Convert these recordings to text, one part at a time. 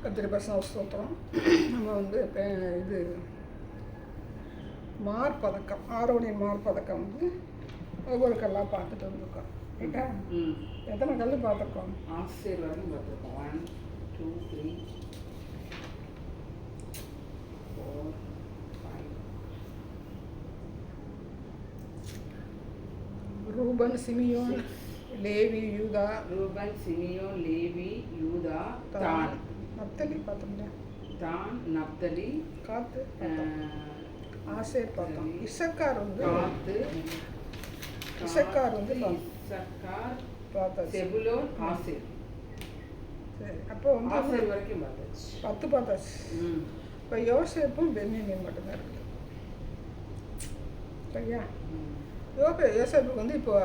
கத்திரி பசங்க ஸ்தோத்திரம். நம்ம வந்து இப்போ இது மார்பதக்கம், ஆரோனின் மார்பதக்கம் வந்து ஒவ்வொரு கல்லாக பார்த்துட்டு வந்துருக்கோம். ரைட்டா? எத்தனை கல் பார்த்துருக்கோம்? ஆசிரியர் வரைக்கும் பார்த்துருக்கோம். 1 2 3 4 5. ரூபன், சிமியோன், லேவி, யூதா. ரூபன், சிமியோன், லேவி, யூதா, தான். நப்தலி பார்த்தோம்ல. தான், நப்தலி, காத்து, ஆசேர் பார்த்தோம். இசக்கார் வந்து காத்து, இசக்கார் வந்து இசக்கார், பார்த்தாச்சு. செபுலோன், ஆசேர். சரி, அப்போ வந்து ஆசேர் வரைக்கும் பார்த்தாச்சு. 10 பார்த்தாச்சு. இப்போ யோசேப்பும் பென்யமீன் மட்டும்தான் இருக்குது. சரியா? யோசேப்புக்கு வந்து இப்போ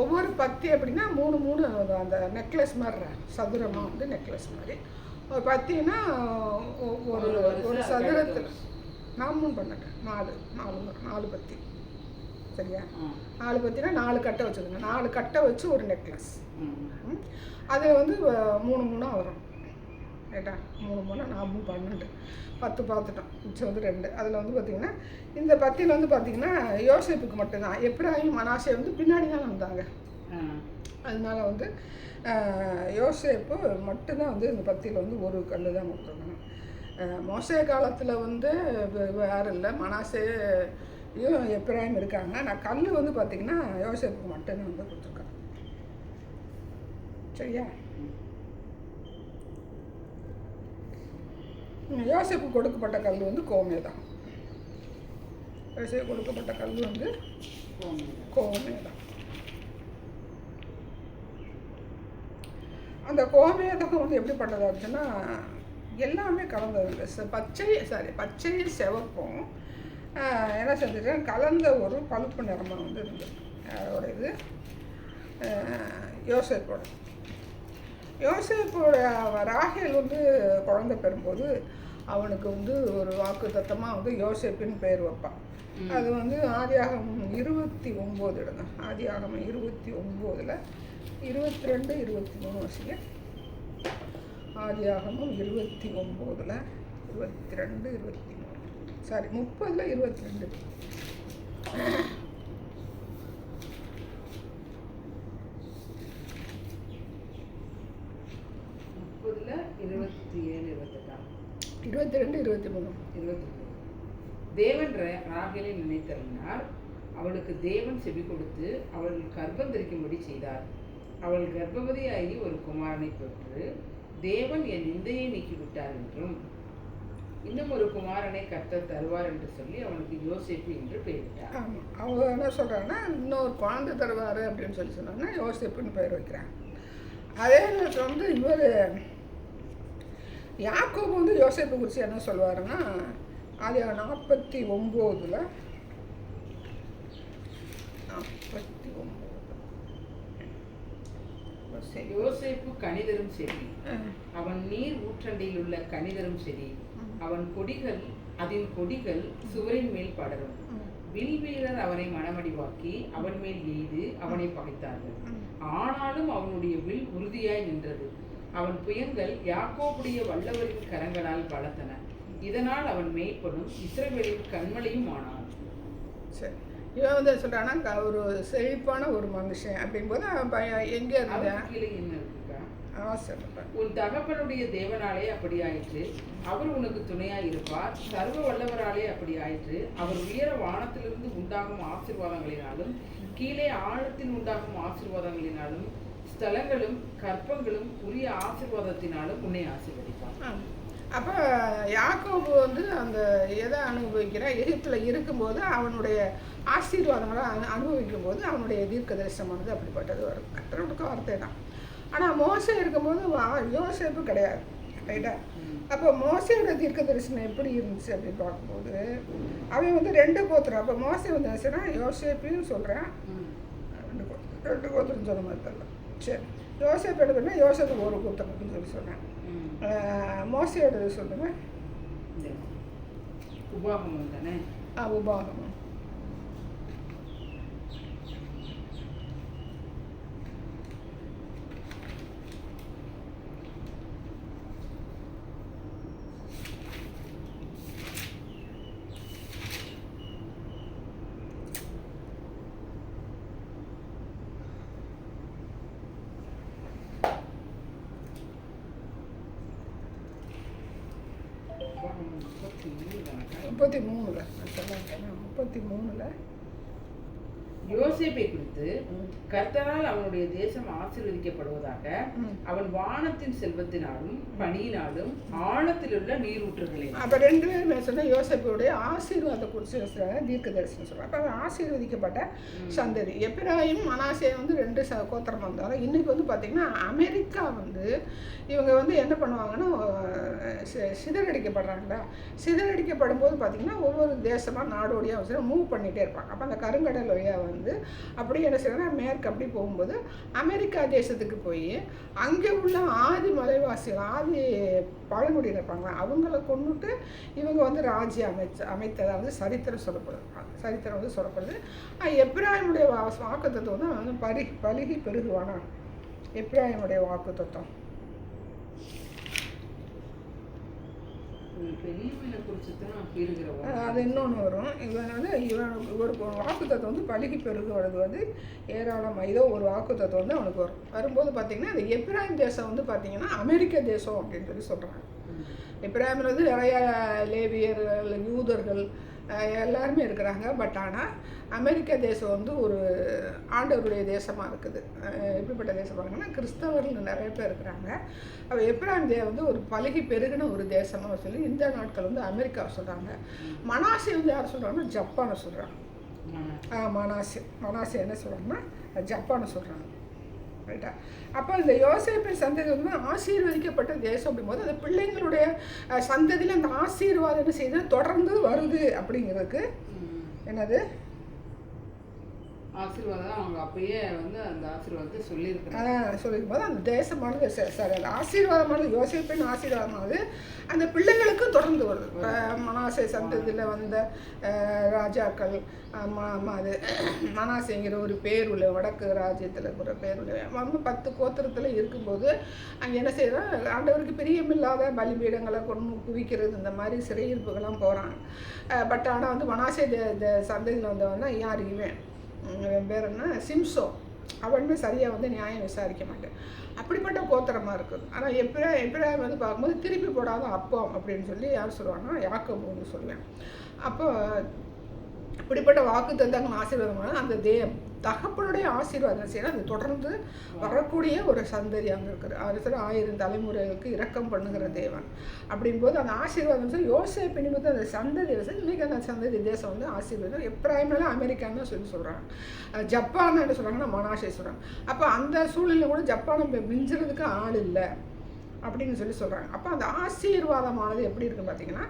ஒவ்வொரு பத்தி அப்படின்னா 3 அந்த நெக்லஸ் மாதிரி சதுரமாக வந்து நெக்லஸ் மாதிரி ஒரு பத்தின்னா ஒரு ஒரு சதுரத்தில் நான் 3 பண்ணிட்டேன். 4 பத்தி. சரியா? 4 பத்தினா 4 கட்டை வச்சுருங்க. 4 கட்டை வச்சு ஒரு நெக்லஸ். அதில் வந்து 3 வரும். ரைட்டா? 3 4 12 10 பார்த்துட்டோம். மிச்சம் வந்து 2. அதில் வந்து பார்த்திங்கன்னா இந்த பத்தியில் வந்து பார்த்திங்கன்னா யோசேப்புக்கு மட்டும்தான். எப்ராஹிம், மனாசே வந்து பின்னாடி தான் வந்தாங்க. அதனால வந்து யோசேப்பு மட்டும்தான் வந்து இந்த பத்தியில் வந்து ஒரு கல் தான் கொடுத்துருக்கணும். மோசே காலத்தில் வந்து யாரும் இல்லை, மனாசேயும் எப்ராஹிம் இருக்காங்க. நான் கல் வந்து பார்த்திங்கன்னா யோசேப்புக்கு மட்டும்தான் வந்து கொடுத்துருக்கேன். சரியா? யோசேப்பு கொடுக்கப்பட்ட கல் வந்து கோமேதான். யோசேப்பு கொடுக்கப்பட்ட கல் வந்து கோமேதான். அந்த கோமேதகம் வந்து எப்படிப்பட்டதாக இருந்துச்சுன்னா எல்லாமே கலந்தது. பச்சையும் சிவப்பும் என்ன செஞ்சுட்டேன் கலந்த ஒரு பழுப்பு நிறமாக வந்து இருந்தது. அதோட இது யோசேப்போட ராகேல் வந்து குழந்தை பெறும்போது அவனுக்கு வந்து ஒரு வாக்கு தத்தமாக வந்து யோசேப்பின்னு பேர் வைப்பான். அது வந்து ஆதியாகமம் 29 இடங்க. ஆதியாகமம் 29ல் 22 23 வசிங்க. ஆதியாகமம் 29ல் 22 23 சாரி 30ல் 22. 22 23. தேவன் ராகேலை நினைத்தறினார். அவளுக்கு தேவன் செவி கொடுத்து அவள் கர்ப்பம் தரிக்கும்படி செய்தார். அவள் கர்ப்பவதியாகி ஒரு குமாரனை பெற்று தேவன் என் நிந்தையை நீக்கிவிட்டார் என்றும் இன்னும் ஒரு குமாரனை கர்த்தர் தருவார் என்று சொல்லி அவனுக்கு யோசேப்பு என்று பெயரிட்டார். ஆமாம், அவங்க என்ன சொல்கிறாங்கன்னா இன்னொரு குழந்தை தருவார் அப்படின்னு சொல்லி சொன்னாங்கன்னா யோசேப்புன்னு பெயர் வைக்கிறாங்க. அதே நேரத்தில் வந்து இவர் யாக்கோபு வந்து யோசேப்பு குறித்து என்ன சொல்லுவாருன்னா அது 49 யோசேப்பு கனிதரும் செடி, அவன் நீர் ஊற்றண்டையில் உள்ள கனிதரும் செடி. அதன் கொடிகள் சுவரின் மேல் படரும். வில் வீரர் அவனை மனமடிவாக்கி அவன் மேல் எய்து அவனை பகைத்தார்கள். ஆனாலும் அவனுடைய வில் உறுதியாய் நின்றது. அவன் புயங்கள் யாக்கோபுடைய வல்லவரின் கரங்களால் பலத்தன. இதனால் அவன் மேய்ப்பனும் இஸ்ரவேலின் கண்மலையும் ஆனான். சரி, இவன் வந்து சொல்கிறான்னா ஒரு செழிப்பான ஒரு மனுஷன் அப்படிங்கும்போது அவன் பையன் எங்கே இருந்தான்? கீழே என்ன இருக்குக்கா? சொல்லுப்பேன். உன் தகப்பனுடைய தேவனாலே அப்படி ஆயிற்று, அவர் உனக்கு துணையாய் இருப்பார். சர்வ வல்லவராலே அப்படி ஆயிற்று, அவர் உயர வானத்திலிருந்து உண்டாகும் ஆசீர்வாதங்களினாலும் கீழே ஆழத்தில் உண்டாகும் ஆசீர்வாதங்களினாலும் ஸ்தலங்களும் கற்பங்களும் உரிய ஆசீர்வாதத்தினாலும் உன்னை ஆசீர்வதிப்பார். அப்போ யாக்கோபு வந்து அந்த எதை அனுபவிக்கிறா? எகிப்தில் இருக்கும்போது அவனுடைய ஆசீர்வாதங்களை அனுபவிக்கும் போது அவனுடைய தீர்க்க தரிசனமானது அப்படிப்பட்டது வரும். கர்த்தருடைய வார்த்தை தான். ஆனால் மோசே இருக்கும்போது யோசேப்பு கிடையாது. ரைட்டா? அப்போ மோசையோட தீர்க்க தரிசனம் எப்படி இருந்துச்சு அப்படின்னு பார்க்கும்போது அவன் வந்து 2 கோத்திரம். அப்போ மோசை வந்து நினச்சுன்னா யோசேப்பையும் சொல்கிறேன், 2 கோத்திரம் சொல்ல மாதிரி தெரியல. சரி, யோசேப்பு எடுக்கணும்னா யோசேப்பு ஒரு கோத்திரம் அப்படின்னு சொல்லி சொன்னேன். மோசையோட சொல்லுங்க. உபாகமம் தானே? உபாகமம். 33 நான் சொல்ல 33 யோசேப்பை குறித்து கர்த்தரால் அவனுடைய தேசம் ஆசீர்வதிக்கப்படுவதாக அவன் வானத்தின் செல்வத்தினாலும் பணியினாலும் ஆழத்தில் உள்ள நீரூற்றுகளே. அப்போ 2 பேருமே சொன்ன யோசேப்புடைய ஆசீர்வாதத்தை குறித்து தீர்க்க தரிசனம் சொல்கிறாங்க. அப்போ ஆசீர்வதிக்கப்பட்ட சந்ததி. எப்பிராயிம் மனாசே வந்து 2 கோத்திரம் வந்தாலும் இன்னைக்கு வந்து பார்த்திங்கன்னா அமெரிக்கா வந்து இவங்க வந்து என்ன பண்ணுவாங்கன்னா சிதறடிக்கப்படுறாங்களா, சிதறடிக்கப்படும் போது பார்த்திங்கன்னா ஒவ்வொரு தேசமாக நாடோடியாக மூவ் பண்ணிகிட்டே இருப்பாங்க. அப்போ அந்த கருங்கடல் வழியாக வந்து அப்படி என்ன செய்யறாங்கன்னா மேற்கு அப்படி போகும்போது அமெரிக்கா தேசத்துக்கு போய் அங்கே உள்ள ஆதி மலைவாசிகள் ஆதி பழங்குடியினர் இருப்பாங்க அவங்கள கொண்டுட்டு இவங்க வந்து ராஜ்யம் அமைத்ததாவது சரித்திரம் சொல்லப்படுது. சரித்திரம் வந்து சொல்லப்படுது. எப்ராயிமுடைய வாக்குத்தத்தம் வந்து அவன் பலுகி பெருகுவானா. எப்ராயிமுடைய வாக்குத்தத்தம் அது இன்னொன்று வரும். இவன் வந்து இவருக்கு ஒரு வாக்குத்தத்தம் வந்து பலுகி பெருகுவது வந்து ஏராளம் ஏதோ ஒரு வாக்குத்தத்தம் வந்து அவனுக்கு வரும். வரும்போது பார்த்திங்கன்னா அந்த எப்ராயிம் தேசம் வந்து பார்த்திங்கன்னா அமெரிக்க தேசம் அப்படின்னு சொல்கிறாங்க. எப்ராயிமில் வந்து நிறைய லேவியர்கள் யூதர்கள் எல்லாருமே இருக்கிறாங்க. பட் ஆனால் அமெரிக்க தேசம் வந்து ஒரு ஆண்டவருடைய தேசமாக இருக்குது. எப்படிப்பட்ட தேசமாக இருக்குன்னா கிறிஸ்தவர்கள் நிறைய பேர் இருக்கிறாங்க. அப்போ எப்ராயிம் வந்து ஒரு பலுகி பெருகின ஒரு தேசமாக சொல்லி இந்த நாட்கள் வந்து அமெரிக்காவை சொல்கிறாங்க. மனாசே வந்து யார் சொல்கிறாங்கன்னா ஜப்பானை சொல்கிறாங்க. மனாசே என்ன சொல்கிறாங்கன்னா ஜப்பானை சொல்கிறாங்க. ரைட்டா. அப்போ இந்த யோசேப்பின் சந்ததி வந்து ஆசீர்வதிக்கப்பட்ட தேசம் அப்படிங்கும்போது அந்த பிள்ளைங்களுடைய சந்ததியில் அந்த ஆசீர்வாதம் என்ன செய்யுது தொடர்ந்து வருது அப்படிங்கிறதுக்கு என்னது ஆசீர்வாதம் அவங்க அப்பயே வந்து அந்த ஆசீர்வாதத்தை சொல்லியிருக்கும் போது அந்த தேசமானது சரி அந்த ஆசீர்வாதமானது யோசேப்பின் ஆசீர்வாதமானது அந்த பிள்ளைகளுக்கும் தொடர்ந்து வருது. மனாசே சந்ததியில் வந்த ராஜாக்கள் அது மனாசேங்கிற ஒரு பேர் உள்ள வடக்கு ராஜ்யத்தில் இருக்கிற பேர் உள்ள 10 கோத்திரத்தில் இருக்கும்போது அங்கே என்ன செய்யறோம் ஆண்டவருக்கு பிரியமில்லாத பலிபீடங்களை கொண்டு குவிக்கிறது இந்த மாதிரி சிறையிருப்புகள்லாம் போகிறாங்க. பட் ஆனால் வந்து மனாசே சந்ததியில் வந்தவன்னா யார் இவன் பேர் என்ன சிம்சோ அவனுமே சரியாக வந்து நியாயம் விசாரிக்க மாட்டேன். அப்படிப்பட்ட கோத்திரமாக இருக்குது. ஆனால் எப்ராயிம் வந்து பார்க்கும்போது திருப்பி போடாத அப்பம் அப்படின்னு சொல்லி யார் சொல்லுவாங்கன்னா யாக்கோபுன்னு சொல்லுவேன். அப்போ இப்படிப்பட்ட வாக்கு தந்தங்கள் ஆசீர்வாதமான அந்த தகப்பனுடைய ஆசீர்வாதம் செய்யணும். அது தொடர்ந்து வரக்கூடிய ஒரு சந்ததி அங்கே இருக்குது. அது சில 1000 தலைமுறைகளுக்கு இரக்கம் பண்ணுகிற தேவன் அப்படிங்கும்போது அந்த ஆசீர்வாதம் சொல்லி யோசேப்பு நிமித்தம் அந்த சந்ததி இன்றைக்கி அந்த சந்ததி தேசம் வந்து ஆசீர்வாதம் எப்ராயிம்னால அமெரிக்கான்னு சொல்கிறாங்க. ஜப்பான் என்ன சொல்கிறாங்கன்னா மனாசே சொல்கிறாங்க. அப்போ அந்த சூழ்நிலை கூட ஜப்பானை மிஞ்சுறதுக்கு ஆள் இல்லை அப்படின்னு சொல்கிறாங்க. அப்போ அந்த ஆசீர்வாதமானது எப்படி இருக்குன்னு பார்த்தீங்கன்னா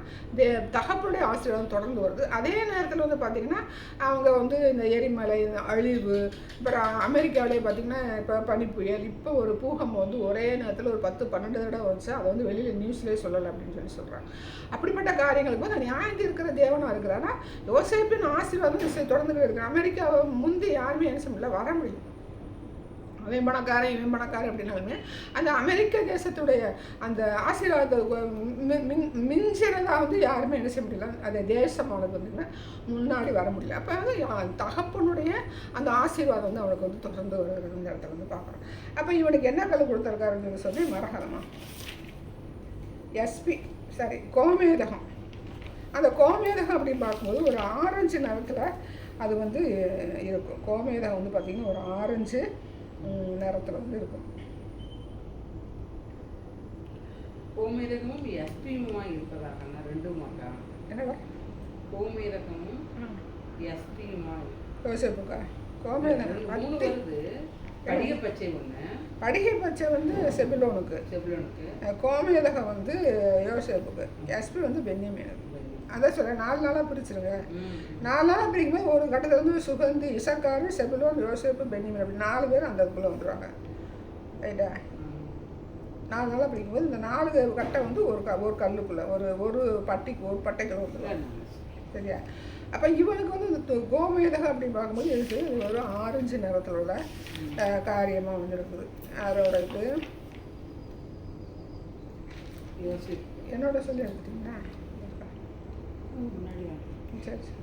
தகப்பனுடைய ஆசீர்வாதம் தொடர்ந்து வருது. அதே நேரத்தில் வந்து பார்த்திங்கன்னா அவங்க வந்து இந்த எரிமலை அழிவு அப்புறம் அமெரிக்காவிலே பார்த்திங்கன்னா இப்போ பனிப்புயல் இப்போ ஒரு பூகம்பம் வந்து ஒரே நேரத்தில் ஒரு 10-12 தடவை வந்துச்சு. அதை வந்து வெளியில் நியூஸ்லேயே சொல்லலை அப்படின்னு சொல்கிறாங்க. அப்படிப்பட்ட காரியங்களுக்கு வந்து நியாயத்தில் இருக்கிற தேவனாக இருக்கிறான்னா யோசேப்பின் ஆசீர்வாதம் தொடர்ந்து இருக்கிற அமெரிக்காவை முந்தி யாருமே என்ன செய்யல வர முடியும். அவன் பணக்காரன் இவன் பணக்காரன் அப்படின்னாலுமே அந்த அமெரிக்க தேசத்துடைய அந்த ஆசீர்வாதத்தை மிஞ்சிறதாக வந்து யாருமே என்ன செய்ய முடியல. அந்த தேசமானது வந்து முன்னாடி வர முடியல. அப்போ வந்து தகப்பனுடைய அந்த ஆசீர்வாதம் வந்து அவனுக்கு வந்து தொடர்ந்து வருகிற இடத்துல வந்து பார்க்குறோம். அப்போ இவனுக்கு என்ன கல் கொடுத்துருக்காருன்னு சொல்லி மரகதமா கோமேதகம். அந்த கோமேதகம் அப்படின்னு பார்க்கும்போது ஒரு ஆரஞ்சு நிறத்தில் அது வந்து இருக்கும். கோமேதகம் வந்து பார்த்திங்கன்னா ஒரு ஆரஞ்சு நேரத்தில் வந்து இருக்கும். கோமேதகமும் எஸ்பியுமா இருப்பதாக ரெண்டுமாக்கா என்னவா கோமேதகமும் எஸ்பியுமா யோசேப்புக்கா கோமேதகம் வருது. படிகை பச்சை ஒன்று படிகை பச்சை வந்து செபுலோனுக்கு கோமேதகம் வந்து யோசேப்புக்கு எஸ்பி வந்து பென்யமீனுக்கு. அதான் சொல்கிறேன் 4 நாளாக பிரிச்சுருங்க. 4 நாளாக பிரிக்கும்போது ஒரு கட்டத்தில் வந்து சுகந்தி இசக்காரு செபுலோன் யோசேப்பு பென்யமீன் அப்படி 4 பேர் அந்த இதுக்குள்ளே வந்துடுவாங்க. ரைட்டா. 4 நாளாக பிரிக்கும்போது இந்த 4 கட்டை வந்து ஒரு கல்லுக்குள்ளே ஒரு பட்டைக்குள்ள வந்துடுவாங்க. சரியா. அப்போ இவனுக்கு வந்து இந்த கோமேதகம் அப்படின்னு பார்க்கும்போது இது ஒரு ஆரஞ்சு நிறத்தில் உள்ள காரியமாக வந்து இருக்குது. அதோட இது என்னோட சொல்லி எடுத்துட்டிங்களா? சரி சரி.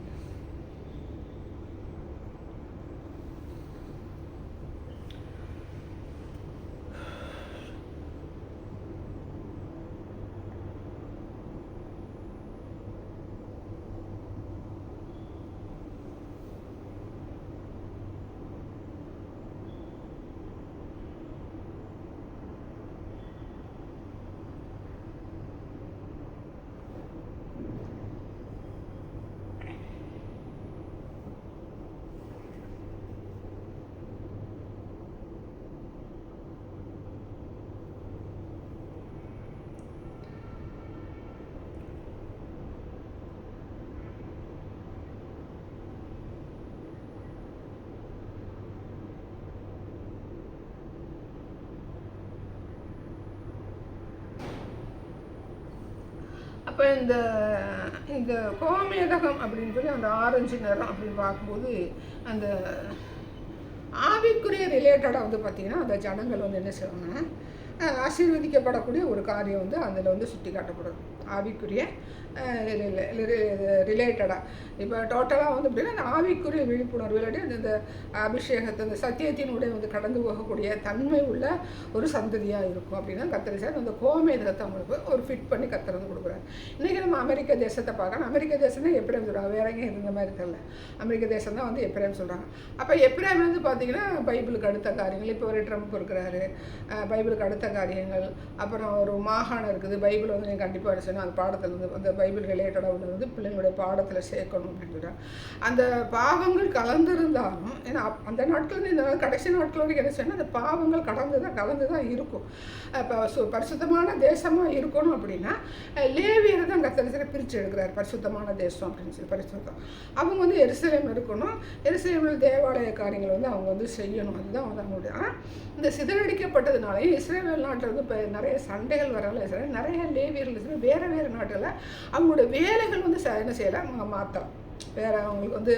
அப்போ இந்த இந்த கோமேதகம் அப்படின்னு சொல்லி அந்த ஆரஞ்சு நிறம் அப்படின்னு பார்க்கும்போது அந்த ஆவிக்குரிய ரிலேட்டடாக வந்து பார்த்திங்கன்னா அந்த ஜனங்கள் வந்து என்ன செய்வாங்கன்னா ஆசீர்வதிக்கப்படக்கூடிய ஒரு காரியம் வந்து அதில் வந்து சுட்டி காட்டப்படுது ஆவிக்குரிய ரிலேட்டடாக. இப்போ டோட்டலாக வந்து அப்படின்னா அந்த ஆவிக்குரிய விழிப்புணர்வு இல்லாட்டி இந்த அபிஷேகத்தை அந்த சத்தியத்தினுடைய வந்து கடந்து போகக்கூடிய தன்மை உள்ள ஒரு சந்ததியாக இருக்கும் அப்படின்னா கத்தரி சார் அந்த கோமேதகத்தை அவங்களுக்கு ஒரு ஃபிட் பண்ணி கத்துறது கொடுக்குறாரு. இன்றைக்கி நம்ம அமெரிக்க தேசத்தை பார்க்கணும். அமெரிக்க தேசம் தான் எப்ரேம் சொல்கிறாங்க, வேற எங்கேயும் இருந்த மாதிரி தெரியல. அமெரிக்க தேசம் தான் வந்து எப்ரேம் சொல்கிறாங்க. அப்போ எப்ரேம் வந்து பார்த்திங்கன்னா பைபிளுக்கு அடுத்த காரியங்கள், இப்போ ஒரு ட்ரம்ப் இருக்கிறாரு, பைபிளுக்கு அடுத்த காரியங்கள், அப்புறம் ஒரு மாகாணம் இருக்குது, பைபிள் வந்து நீங்கள் கண்டிப்பாக அடிச்சோன்னா அந்த பாடத்தில் வந்து அந்த பைபிள் ரிலேட்டடாக உள்ளது வந்து பிள்ளைங்களுடைய பாடத்தில் சேர்க்கணும் அப்படின்னு சொல்கிறாங்க. அந்த பாவங்கள் கலந்துருந்தாலும் ஏன்னா அந்த நாட்கள் இந்த கடைசி நாட்களோடு என்ன சொன்னால் அந்த பாவங்கள் கலந்து தான் இருக்கும். இப்போ பரிசுத்தமான தேசமாக இருக்கணும் அப்படின்னா லேவியரை தான் கத்தரிசரை பிரித்து எடுக்கிறார். பரிசுத்தமான தேசம் அப்படின்னு சொல்லி பரிசுத்தம் அவங்க வந்து எருசலேம் இருக்கணும், எருசலேமில் தேவாலய காரியங்களை வந்து அவங்க வந்து செய்யணும். அதுதான் வந்து அவங்களுடைய. ஆனால் இந்த சிதறடிக்கப்பட்டதுனாலே இஸ்ரேல் நாட்டில் வந்து இப்போ நிறைய சண்டைகள் வரல, நிறைய லேவியர்கள் வேறு நாட்டில் அவங்களுடைய வேலைகள் வந்து என்ன செய்யலாம், அவங்க மாற்றலாம். வேறு அவங்களுக்கு வந்து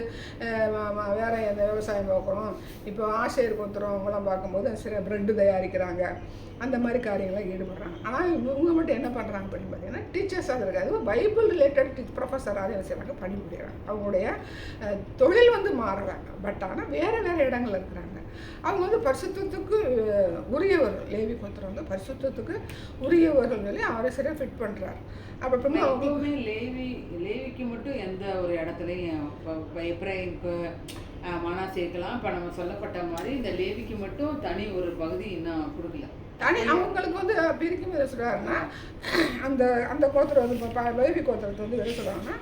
வேறு எந்த விவசாயம் பார்க்குறோம், இப்போ ஆசிரியர் கொடுத்துறோம் அவங்களாம் பார்க்கும்போது சரி ப்ரெட்டு தயாரிக்கிறாங்க, அந்த மாதிரி காரியங்களாம் ஈடுபடுறாங்க. ஆனால் இவங்க மட்டும் என்ன பண்ணுறாங்க அப்படின்னு பார்த்தீங்கன்னா டீச்சர்ஸாக இருக்காது, பைபிள் ரிலேட்டட் ப்ரொஃபஸராக என்ன செய்கிறாங்க, பண்ணி முடிகிறாங்க. அவங்களுடைய தொழில் வந்து மாறலை, பட் ஆனால் வேறு இடங்கள் இருக்கிறாங்க. அவங்க வந்து பரிசுத்தத்துக்கு உரியவர்கள், லேவி கோத்திரம் வந்து பரிசுத்தத்துக்கு உரியவர்கள் சொல்லி அவரை சரியாக ஃபிட் பண்ணுறாரு. அப்புறமா அவங்களுமே லேவிக்கு மட்டும் எந்த ஒரு இடத்துலையும் எப்ராயிம்க்கு மனாசேக்கலாம். இப்போ நம்ம சொல்லப்பட்ட மாதிரி இந்த லேவிக்கு மட்டும் தனி ஒரு பகுதி இன்னும் கொடுக்கல. தனி அவங்களுக்கு வந்து பிரிக்கும் எதை சொல்கிறாருன்னா அந்த அந்த கோத்திரம் வந்து லேவி கோத்திரத்தை வந்து எதை சொல்கிறாங்கன்னா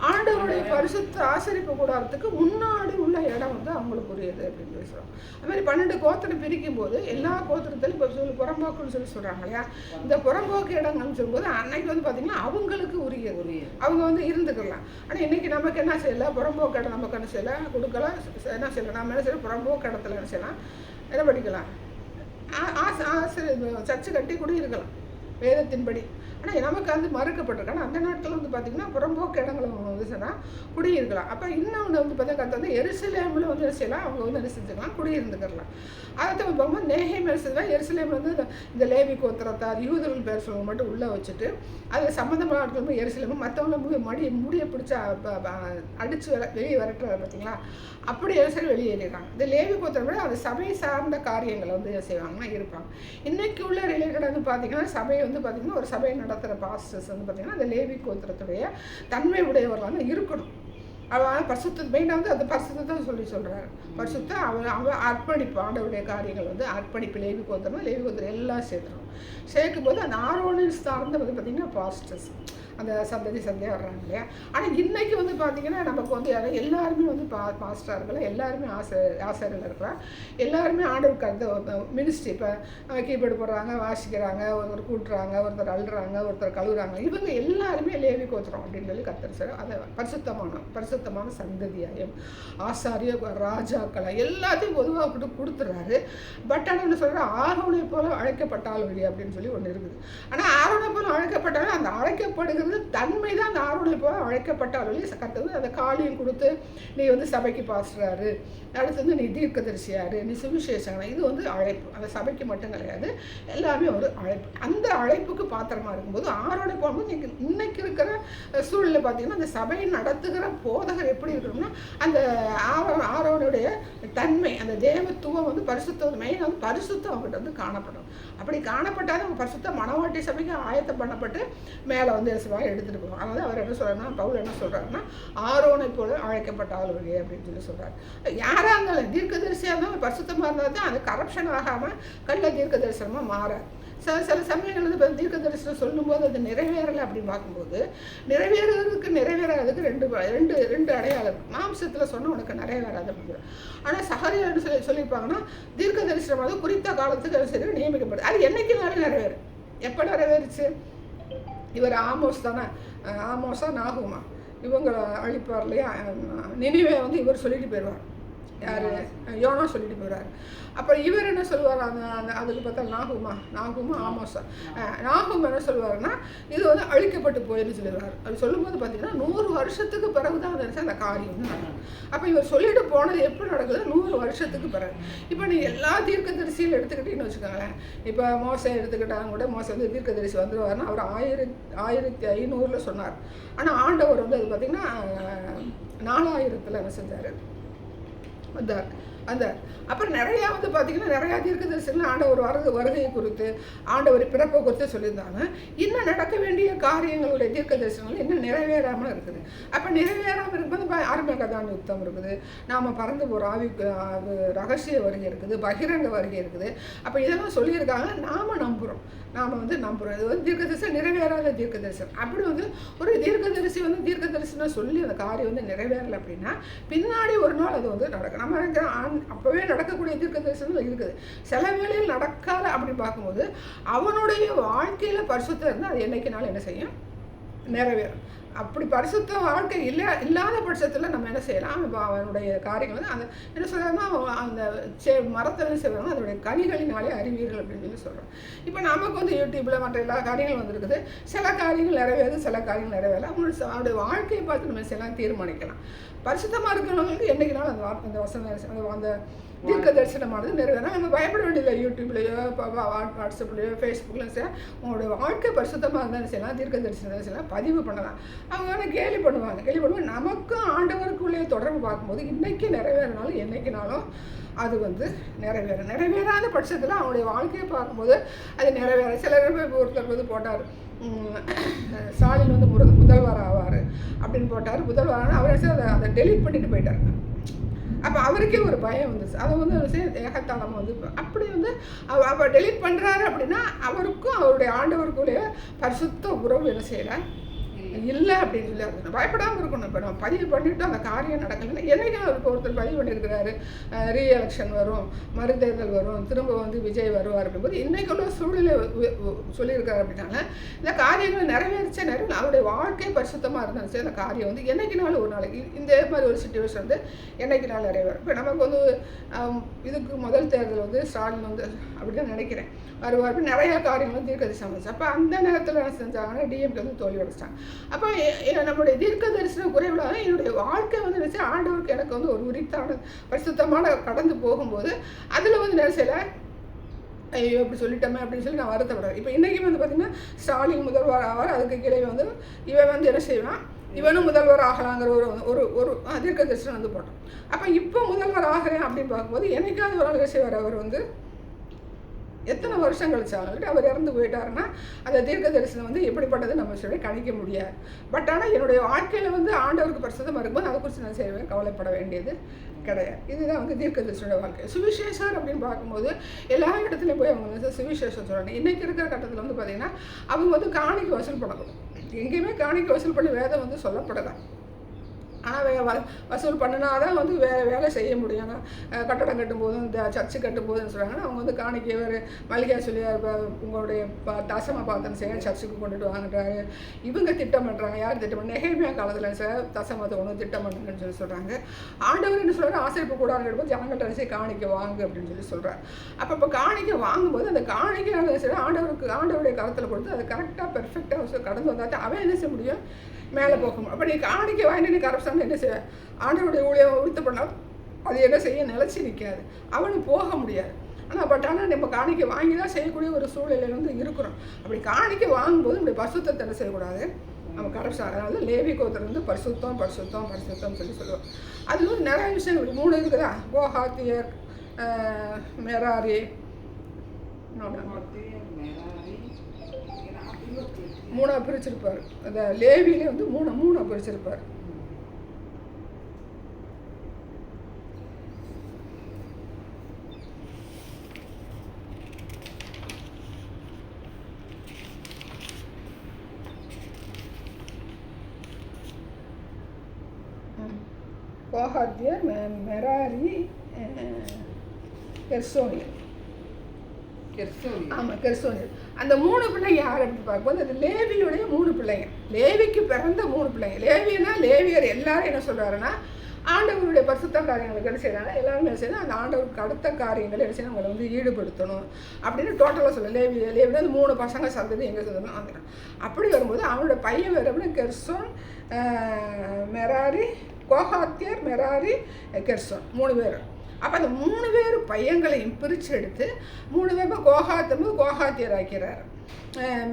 ஆண்டவருடைய பரிசுத்த ஆசரிப்பு கூடாரத்துக்கு முன்னாடி உள்ள இடம் வந்து அவங்களுக்கு உரியது அப்படின்னு பேசுகிறோம். அது மாதிரி 12 கோத்திரம் பிரிக்கும் போது எல்லா கோத்திரத்திலும் இப்போ புறம்போக்குன்னு சொல்லி சொல்கிறாங்க இல்லையா, இந்த புறம்போக்கு இடங்கள்னு சொல்லும்போது அன்னைக்கு வந்து பார்த்திங்கன்னா அவங்களுக்கு உரிய அவங்க வந்து இருந்துக்கலாம். ஆனால் இன்றைக்கி நமக்கு என்ன செய்யலாம், புறம்போக்கு இடம் நமக்கு என்ன செய்யலாம், கொடுக்கலாம், என்ன செய்யலாம், நம்ம என்ன செய்யலாம், புறம்போக்கு இடத்துல என்ன செய்யலாம், என்ன படிக்கலாம், ஆசிரியர் சர்ச்சு கட்டி கூட இருக்கலாம் வேதத்தின்படி. ஆனால் நமக்கு வந்து மறுக்கப்பட்டிருக்காங்க. அந்த நாட்கள் வந்து பார்த்திங்கன்னா புறம்போக்கு இடங்களை வந்து சொன்னால் குடியிருக்கலாம். அப்போ இன்னொன்று வந்து பார்த்தீங்கன்னா வந்து எருசலேமில் வந்து செய்யலாம், அவங்க வந்து என்ன செஞ்சுக்கலாம், குடியிருந்துக்கலாம். அதை பார்க்கும்போது நேஹேமியா தான் எருசலேமில் வந்து இந்த லேவி கோத்திரத்தார் யூதர்கள் பேர் சொல்லுவங்க மட்டும் உள்ளே வச்சுட்டு அதில் சம்மந்தமான ஆட்கள் எருசலேமும் மற்றவங்கள முடியை பிடிச்சி அடித்து வெளியே வரட்டுறாரு பார்த்தீங்களா, அப்படி எருசலேம் வெளியேறாங்க. இந்த லேவி கோத்திரம் விட அந்த சபை சார்ந்த காரியங்களை வந்து செய்வாங்கன்னா இருப்பாங்க. இன்றைக்கி உள்ள ரிலேட்டடாக வந்து பார்த்திங்கன்னா சபை வந்து பார்த்திங்கன்னா ஒரு சபை நடத்துகிற பாஸ்டர்ஸ் வந்து பார்த்திங்கன்னா அந்த லேவி கோத்திரத்துடைய தன்மை உடையவர்கள் வந்து இருக்கணும். அவன் பரிசுத்த மெயினாக வந்து அந்த பரிசுத்தை சொல்கிறாரு. பரிசுத்த அவன் அர்ப்பணிப்பு, ஆண்டவருடைய காரியங்கள் வந்து அர்ப்பணிப்பு. லேவி கோத்திரம் எல்லாம் சேர்க்கும் போது அந்த ஆரோனின் சார்ந்த வந்து பார்த்திங்கன்னா பாஸ்டர்ஸ் அந்த சந்தையாக வர்றாங்க இல்லையா. ஆனால் இன்றைக்கி வந்து பார்த்திங்கன்னா நமக்கு வந்து எல்லாருமே வந்து பாஸ்டராக இருக்கலாம், எல்லாருமே ஆசிரியர்கள் இருக்கலாம், எல்லாருமே ஆண்டவருக்கு அந்த மினிஸ்ட்ரி. இப்போ கீபோர்டு போடுறாங்க, வாசிக்கிறாங்க, ஒருத்தர் கூட்டுறாங்க, ஒருத்தர் அழுறாங்க, ஒருத்தர் கழுவுறாங்க. இவங்க எல்லாருமே லேவி கோத்திரம் அப்படின்னு சொல்லி கர்த்தர் சொல்ல அதை பரிசுத்தமான சந்ததியாயும் ஆசாரிய ராஜாக்களை எல்லாத்தையும் பொதுவாக கொடுத்துட்றாரு. பட் ஆனால் என்ன சொல்கிற ஆரோனை போல அழைக்கப்பட்டாலும் இல்லையா அப்படின்னு சொல்லி ஒன்று இருக்குது. ஆனால் ஆரோனை போல அழைக்கப்பட்டாலும் அந்த அழைக்கப்படுகிற தன்மை தான் அந்த ஆரோனை போல அழைக்கப்பட்டாலும் கர்த்தர் அந்த காலியம் கொடுத்து நீ வந்து சபைக்கு பாஸ்டராரு, அடுத்து வந்து நீ தீர்க்கதரிசியாரு, நீ சுவிசேஷம், இது வந்து அழைப்பு. அந்த சபைக்கு மட்டும் கிடையாது, எல்லாமே ஒரு அழைப்பு. அந்த அழைப்புக்கு பாத்திரமா இருக்கும்போது ஆரோனை போகும்போது இன்னைக்கு இருக்கிற சூழ்நிலை பார்த்தீங்கன்னா அந்த சபையை நடத்துகிற போதகர் எப்படி இருக்கணும்னா அந்த ஆரோனுடைய தன்மை, அந்த தேவத்துவம் வந்து பரிசுத்தம், மெயின் வந்து பரிசுத்தம் அவங்ககிட்ட வந்து காணப்படும். அப்படி காணப்பட்டால் அவங்க பரிசுத்த மனவாட்டி சபைக்கு ஆயத்தம் பண்ணப்பட்டு மேலே வந்து எடுத்துகிட்டு போவோம். அதாவது அவர் என்ன சொல்கிறாருன்னா, பவுல் என்ன சொல்கிறாருன்னா ஆரோனை போல அழைக்கப்பட்ட ஆளுவழி அப்படின்னு சொல்லி சொல்கிறார். யாராக இருந்தாலும் தீர்க்கதரிசியாக இருந்தாலும் பரிசுத்தமாக இருந்தால் தான் அது கரப்ஷன் ஆகாமல் கள்ள தீர்க்க தரிசனமாக மாறாது. சில சமயங்கள் வந்து இப்போ தீர்க்க தரிசனம் சொல்லும்போது அது நிறைவேறலை அப்படின்னு பார்க்கும்போது நிறைவேறாததுக்கு ரெண்டு அடையாளம். மாம்சத்தில் சொன்னால் உனக்கு நிறைவேறாது அப்படின்னு. ஆனால் சகரியான்னு சொல்லியிருப்பாங்கன்னா தீர்க்க தரிசனம் வந்து குறித்த காலத்துக்கு சரி நியமிக்கப்படுது. அது என்னைக்குனாலும் நிறைவேறும். எப்போ நிறைவேறுச்சு? இவர் ஆமோஸ் தானே, ஆமோஸா நாகுமா இவங்களை அழிப்பார் இல்லையா, நினைவே வந்து இவர் சொல்லிட்டு போயிடுவார். யார் யோனா சொல்லிட்டு போகிறாரு. அப்புறம் இவர் என்ன சொல்லுவார், அந்த அதுக்கு பார்த்தா நாகுமா ஆமாசா நாகும் என்ன சொல்லுவாருன்னா இது வந்து அழிக்கப்பட்டு போயின்னு சொல்லிடுவார். அது சொல்லும்போது பார்த்தீங்கன்னா 100 வருஷத்துக்கு பிறகு தான் அந்த காரியம் வந்து நடக்கும். அப்போ இவர் சொல்லிட்டு போனது எப்படி நடக்குது, 100 வருஷத்துக்கு பிறகு. இப்போ நீ எல்லா தீர்க்கதரிசியும் எடுத்துக்கிட்டீங்கன்னு வச்சுக்கோங்களேன். இப்போ மோசை எடுத்துக்கிட்டாங்க கூட, மோசை வந்து தீர்க்கதரிசி வந்துடுவார்னா அவர் 1500 சொன்னார். ஆனால் ஆண்டவர் வந்து அது பார்த்திங்கன்னா 4000 என்ன செஞ்சார் வந்தார் அந்த. அப்புறம் நிறையா வந்து பார்த்திங்கன்னா நிறையா தீர்க்கதரிசிகள் ஆண்டவர் வருகையை குறித்து ஆண்டவர் பிறப்பை குறித்து சொல்லியிருந்தாங்க. இன்னும் நடக்க வேண்டிய காரியங்களுடைய தீர்க்கதரிசனங்கள் இன்னும் நிறைவேறாமல் இருக்குது. அப்போ நிறைவேறாமல் இருக்கும்போது ஆர்மகதான் யுத்தம் இருக்குது, நாம் பறந்து போகிற அது ரகசிய வருகை இருக்குது, பகிரங்க வருகை இருக்குது. அப்போ இதெல்லாம் சொல்லியிருக்காங்க, நாம் நம்புகிறோம். இது வந்து தீர்க்கதரிசனம் நிறைவேறாத தீர்க்கதரிசனம். அப்படி வந்து ஒரு தீர்க்கதரிசி வந்து தீர்க்கதரிசனம் சொல்லி அந்த காரியம் வந்து நிறைவேறலை அப்படின்னா பின்னாடி ஒரு நாள் அது வந்து நடக்கும். நம்ம அப்போவே நடக்கக்கூடிய தீர்க்கதரிசனம் இருக்குது. சில வேளையில் நடக்காத அப்படின்னு பார்க்கும்போது அவனுடைய வாழ்க்கையில் பரிசுத்தம் இருந்தால் அது என்னைக்குனாலும் என்ன செய்யும், நிறைவேறும். அப்படி பரிசுத்த வாழ்க்கை இல்லாத பட்சத்தில் நம்ம என்ன செய்யலாம், இப்போ அவனுடைய காரியங்கள் வந்து அந்த என்ன சொல்கிறாங்கன்னா அந்த மரத்தில் செய்வாங்க அதனுடைய கனிகளினாலே அறிவீர்கள் அப்படின்னு சொல்லி சொல்கிறோம். இப்போ நமக்கு வந்து யூடியூப்பில் மற்ற எல்லா காரியங்களும் வந்துருக்குது. சில காரியங்கள் நிறைவேறது, சில காரியங்கள் நிறைவேறல. அவனுடைய வாழ்க்கையை பார்த்து நம்ம செய்யலாம், தீர்மானிக்கலாம். பரிசுத்தமாக இருக்கிறவங்களுக்கு என்றைக்குனாலும் அந்த வசனம் அந்த தீர்க்க தரிசனமானது நிறைவேறும். நம்ம பயப்பட வேண்டியதில்லை. யூடியூப்லையோ வாட்ஸ்அப்லையோ ஃபேஸ்புக்லையும் சரி உங்களுடைய வாழ்க்கை பரிசுத்தமாக இருந்தாலும் செய்யலாம், தீர்க்க தரிசனம் செய்யலாம், பதிவு பண்ணலாம். அவங்க வேணால் கேலி பண்ணுவாங்க. நமக்கும் ஆண்டவருக்குள்ளே தொடர்பு பார்க்கும்போது இன்றைக்கி நிறைவேறினாலும் என்றைக்குனாலும் அது வந்து நிறைவேறாத பட்சத்தில் அவனுடைய வாழ்க்கையை பார்க்கும்போது அது நிறைவேற. சிலர் ஒருத்தர் வந்து போட்டார், ஸ்டாலின் வந்து முதல்வர் ஆவார் அப்படின்னு போட்டார். முதல்வர் அவர் அதை டெலீட் பண்ணிட்டு போயிட்டார். அப்போ அவருக்கே ஒரு பயம் வந்துச்சு. அதை வந்து ஏகத்தாளம் வந்து அப்படி வந்து அவர் டெலீட் பண்ணுறாரு அப்படின்னா அவருக்கும் அவருடைய ஆண்டவருக்குள்ளேயே பரிசுத்த உறவு என்ன செய்யலை இல்லை அப்படின்னு சொல்லி அது பயப்படாமல் இருக்கணும். இப்போ நம்ம பதிவு பண்ணிவிட்டு அந்த காரியம் நடக்கலைன்னா என்றைக்கும் அவருக்கு ஒருத்தர் பதிவு பண்ணியிருக்கிறாரு, ரீஎலெக்ஷன் வரும், மறுதேர்தல் வரும், திரும்ப வந்து விஜய் வருவார் அப்படிங்கும்போது இன்றைக்குள்ள சூழ்நிலை சொல்லியிருக்காரு. அப்படின்னால இந்த காரியங்கள் நிறைவேறிச்சா அவருடைய வாழ்க்கை பரிசுத்தமாக இருந்தாலும் சரி அந்த காரியம் வந்து என்றைக்குனாலும் ஒரு நாளைக்கு இந்த மாதிரி ஒரு சுச்சுவேஷன் வந்து என்றைக்குனாலும் நிறைவேறும். இப்போ நமக்கு வந்து இதுக்கு முதல் தேர்தல் வந்து ஸ்டாலின் வந்து அப்படின்னு நினைக்கிறேன் வருவார். நிறையா காரியங்கள் வந்து தீர்க்கதரிசனம் வந்துச்சு. அப்போ அந்த நேரத்தில் என்ன செஞ்சாங்கன்னா டிஎம்கே வந்து தோல்வி அடைச்சிட்டாங்க. அப்போ நம்முடைய தீர்க்க தரிசன குறைவிலாக என்னுடைய வாழ்க்கை வந்து நினச்சி ஆண்டவருக்கு எனக்கு வந்து ஒரு உரித்தான பரிசுத்தமான கடந்து போகும்போது அதில் வந்து நினைச்சல ஐயோ இப்படி சொல்லிட்டோமே அப்படின்னு சொல்லி நான் வருத்தப்படுறேன். இப்போ இன்றைக்கி வந்து பார்த்திங்கன்னா ஸ்டாலின் முதல்வர் ஆவார், அதுக்கு கீழே வந்து இவன் வந்து என்ன செய்வான், இவனும் முதல்வர் ஆகலாங்கிற ஒரு ஒரு தீர்க்க தரிசனம் வந்து போட்டோம். அப்போ இப்போ முதல்வர் ஆகிறேன் அப்படின்னு பார்க்கும்போது என்னைக்காவது ஒரு நாள் செய்வார். அவர் வந்து எத்தனை வருஷம் கழிச்சாலும் அவர் இறந்து போயிட்டாருன்னா அந்த தீர்க்க தரிசனம் வந்து எப்படிப்பட்டது நம்ம சொல்லி கணிக்க முடியாது. பட் ஆனால் என்னுடைய வாழ்க்கையில் வந்து ஆண்டவருக்கு பரிசுத்தமாக இருக்கும்போது அதை குறித்து நான் செய்வேன், கவலைப்பட வேண்டியது கிடையாது. இதுதான் வந்து தீர்க்க தரிசனோட வாழ்க்கை. சுவிசேஷர் அப்படின்னு பார்க்கும்போது எல்லா இடத்துலையும் போய் அவங்க வந்து சுவிசேஷம் சொல்கிறாங்க. இன்றைக்கி இருக்கிற கட்டத்தில் வந்து பார்த்திங்கன்னா அவங்க வந்து காணிக்கை வசூல் பண்ணணும். எங்கேயுமே காணிக்கை வசூல் பண்ணி வேதம் வந்து சொல்லப்படலாம். ஆனால் வசூல் பண்ணினா தான் வந்து வேலை செய்ய முடியும். கட்டடம் கட்டும்போதும் இந்த சர்ச்சு கட்டும்போதுன்னு சொல்கிறாங்கன்னா அவங்க வந்து காணிக்கை வேறு மல்லிகா சொல்லி உங்களுடைய தசம பாத்திரம் செய்ய சர்ச்சுக்கு கொண்டுட்டு வாங்குறாரு. இவங்க திட்டம் பண்ணுறாங்க. யார் திட்டம் பண்ண நெகேமியா காலத்தில் சார் தசமத்தை ஒன்று திட்டம் பண்ணுங்கன்னு சொல்லி சொல்கிறாங்க. ஆண்டவர் என்ன சொல்கிறாரு, ஆசிரியப்பு கூடாது எடுப்போம் ஜனங்கள்ட்ட அரிசி காணிக்கை வாங்கு அப்படின்னு சொல்லி சொல்கிறார். இப்போ காணிக்கை வாங்கும்போது அந்த காணிக்கையாளர் சரி ஆண்டவருடைய காலத்தில் கொடுத்து அதை கரெக்டாக பெர்ஃபெக்டாக கடந்து வந்தால் அவன் என்ன செய்ய முடியும், மேலே போகும். அப்போ நீ காணிக்கை வாங்கி நீ கரப்ஷன் என்ன செய்ய ஆண்டவருடைய ஊழியம் உறுத்து பண்ணால் அது என்ன செய்ய நிலச்சி நிற்காது, அவனும் போக முடியாது. ஆனால் நம்ம காணிக்கை வாங்கி தான் செய்யக்கூடிய ஒரு சூழ்நிலையில் வந்து இருக்கிறோம். அப்படி காணிக்கை வாங்கும்போது நம்முடைய பரிசுத்தத்தை என்ன செய்யக்கூடாது, நம்ம கரப்ஷன். அதனால லேவி கோத்திரம் வந்து பரிசுத்தம் சொல்லி சொல்லுவோம். அது வந்து நிறைய விஷயங்கள் 3 இருக்குதா, கோஹாத்தியர், மெராரி, 3 பிரிச்சிருப்பார். அந்த லேவியிலே வந்து 3 பிரிச்சிருப்பார். கோஹாத்தியர், மெராரி, கெர்சோனியர். ஆமாம், கெர்சோனியர். அந்த 3 பிள்ளைங்க யார் அப்படின்னு பார்க்கும்போது அது லேவியுடைய 3 பிள்ளைங்க. லேவிக்கு பிறந்த 3 பிள்ளைங்க. லேவியனா லேவியர் எல்லாரும் என்ன சொல்கிறாருன்னா ஆண்டவருடைய பரிசுத்த காரியங்களுக்கு என்ன செய்யறாங்க, எல்லாருமே என்ன செய்யணும், அந்த ஆண்டவருக்கு அடுத்த காரியங்களை என்ன செய்யணும், அவங்களை வந்து ஈடுபடுத்தணும் அப்படின்னு டோட்டலாக சொல்ல. லேவி வந்து 3 பசங்க சந்ததி எங்கே சொல்லணும் அந்த. அப்படி வரும்போது அவனோட பையன் வேறு அப்படின்னு கெர்சோன், மெராரி, கோஹாத்தியர், மெராரி, கெர்சோன் 3 பேர். அப்போ அந்த 3 பேர் பையங்களையும் பிரித்து எடுத்து 3 பேருமே கோஹாத்தியர் ஆக்கிறார்.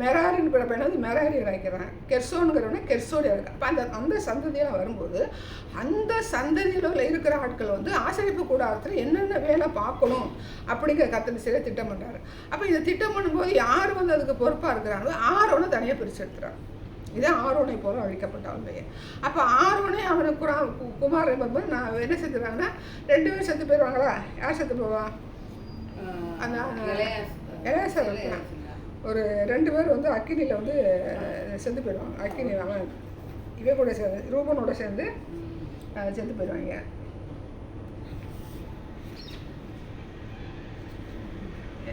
மெராரின் பையனை வந்து மெராரியர் ஆக்கிறான். கெர்சோனுங்கிறவன கெர்சோனியர் இருக்கு. அப்போ அந்த சந்ததியெல்லாம் வரும்போது அந்த சந்ததியில் இருக்கிற ஆட்கள் வந்து ஆசரிப்பு கூடாரத்தில் என்னென்ன வேலை பார்க்கணும் அப்படிங்கிற கத்தனை செய்ய திட்டம் பண்ணுறாரு. அப்போ இதை திட்டம் பண்ணும்போது யார் வந்து அதுக்கு பொறுப்பாக இருக்கிறாங்களோ ஆரோனை தனியாக பிரித்து எடுத்துறாங்க. இதான் ஆரோனை போல அழிக்கப்பட்டவங்க. அப்போ ஆரோனை அவனுக்கு குமாரன் வரும்போது நான் என்ன செத்துறாங்கன்னா 2 பேர் செத்து போயிடுவாங்களா? யார் செத்து போவா? அந்த எலேசர் இருக்கலாம். ஒரு 2 பேர் வந்து அக்கினியில் வந்து செத்து போயிடுவாங்க. அக்கினி அவன் இவன் கூட சேர்ந்து ரூபனோட சேர்ந்து செத்து போயிடுவாங்க.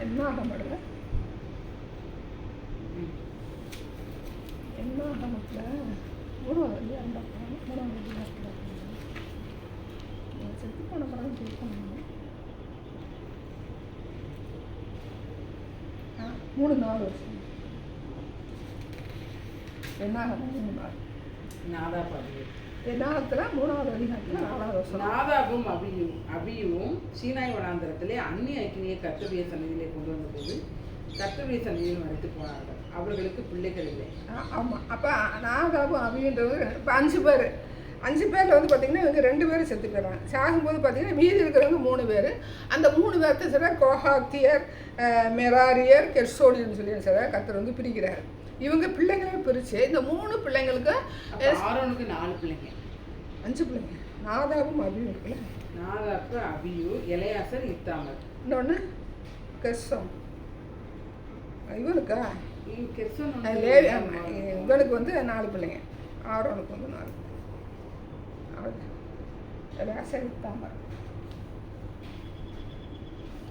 என்ன ஆக மாட்டல என்ன ஆக மாட்டல 3வது செத்து போன படம் கேட்கணும். 3-4 வருஷம் என்னாகும்? 3 நாள் என்னாகத்தில் 3வது அதிகாரத்தில் 4வது வருஷம். நாதாபும் அபியுவும் சீனாய் வனாந்தரத்திலே அந்நிய அக்கினியை கர்த்தருடைய சந்நிதியிலே கொண்டு வந்தபோது கர்த்தருடைய சந்நிதியில் மறைத்து போனார்கள். அவர்களுக்கு பிள்ளைகள் இல்லை. ஆமாம். அப்போ நாதாபும் அபின்றது இப்போ 5 பேர். 5 பேரில் வந்து பார்த்திங்கன்னா இவங்க 2 பேரும் செத்து போயிடுறாங்க. சாகும்போது பார்த்திங்கன்னா மீதி இருக்கிறவங்க 3 பேர். அந்த 3 பேர்த்த சில கோஹாத்தியர், மெராரியர், கெர்சோனியர்னு சொல்லி சில கர்த்தர் வந்து பிரிக்கிறார். இவங்க பிள்ளைங்களே பிரித்து இந்த 3 பிள்ளைங்களுக்கு ஆரோனுக்கு 4 பிள்ளைங்க, 5 பிள்ளைங்க. நாதாபும் அபியும் இருக்குல்ல, நாதாப்பு, அபியு, எலெயாசர், இத்தாமர். இன்னொன்று கெர்சோன். இவனுக்கா இவனுக்கு வந்து 4 பிள்ளைங்க. ஆரோனுக்கு வந்து 4. இத்தாமர்.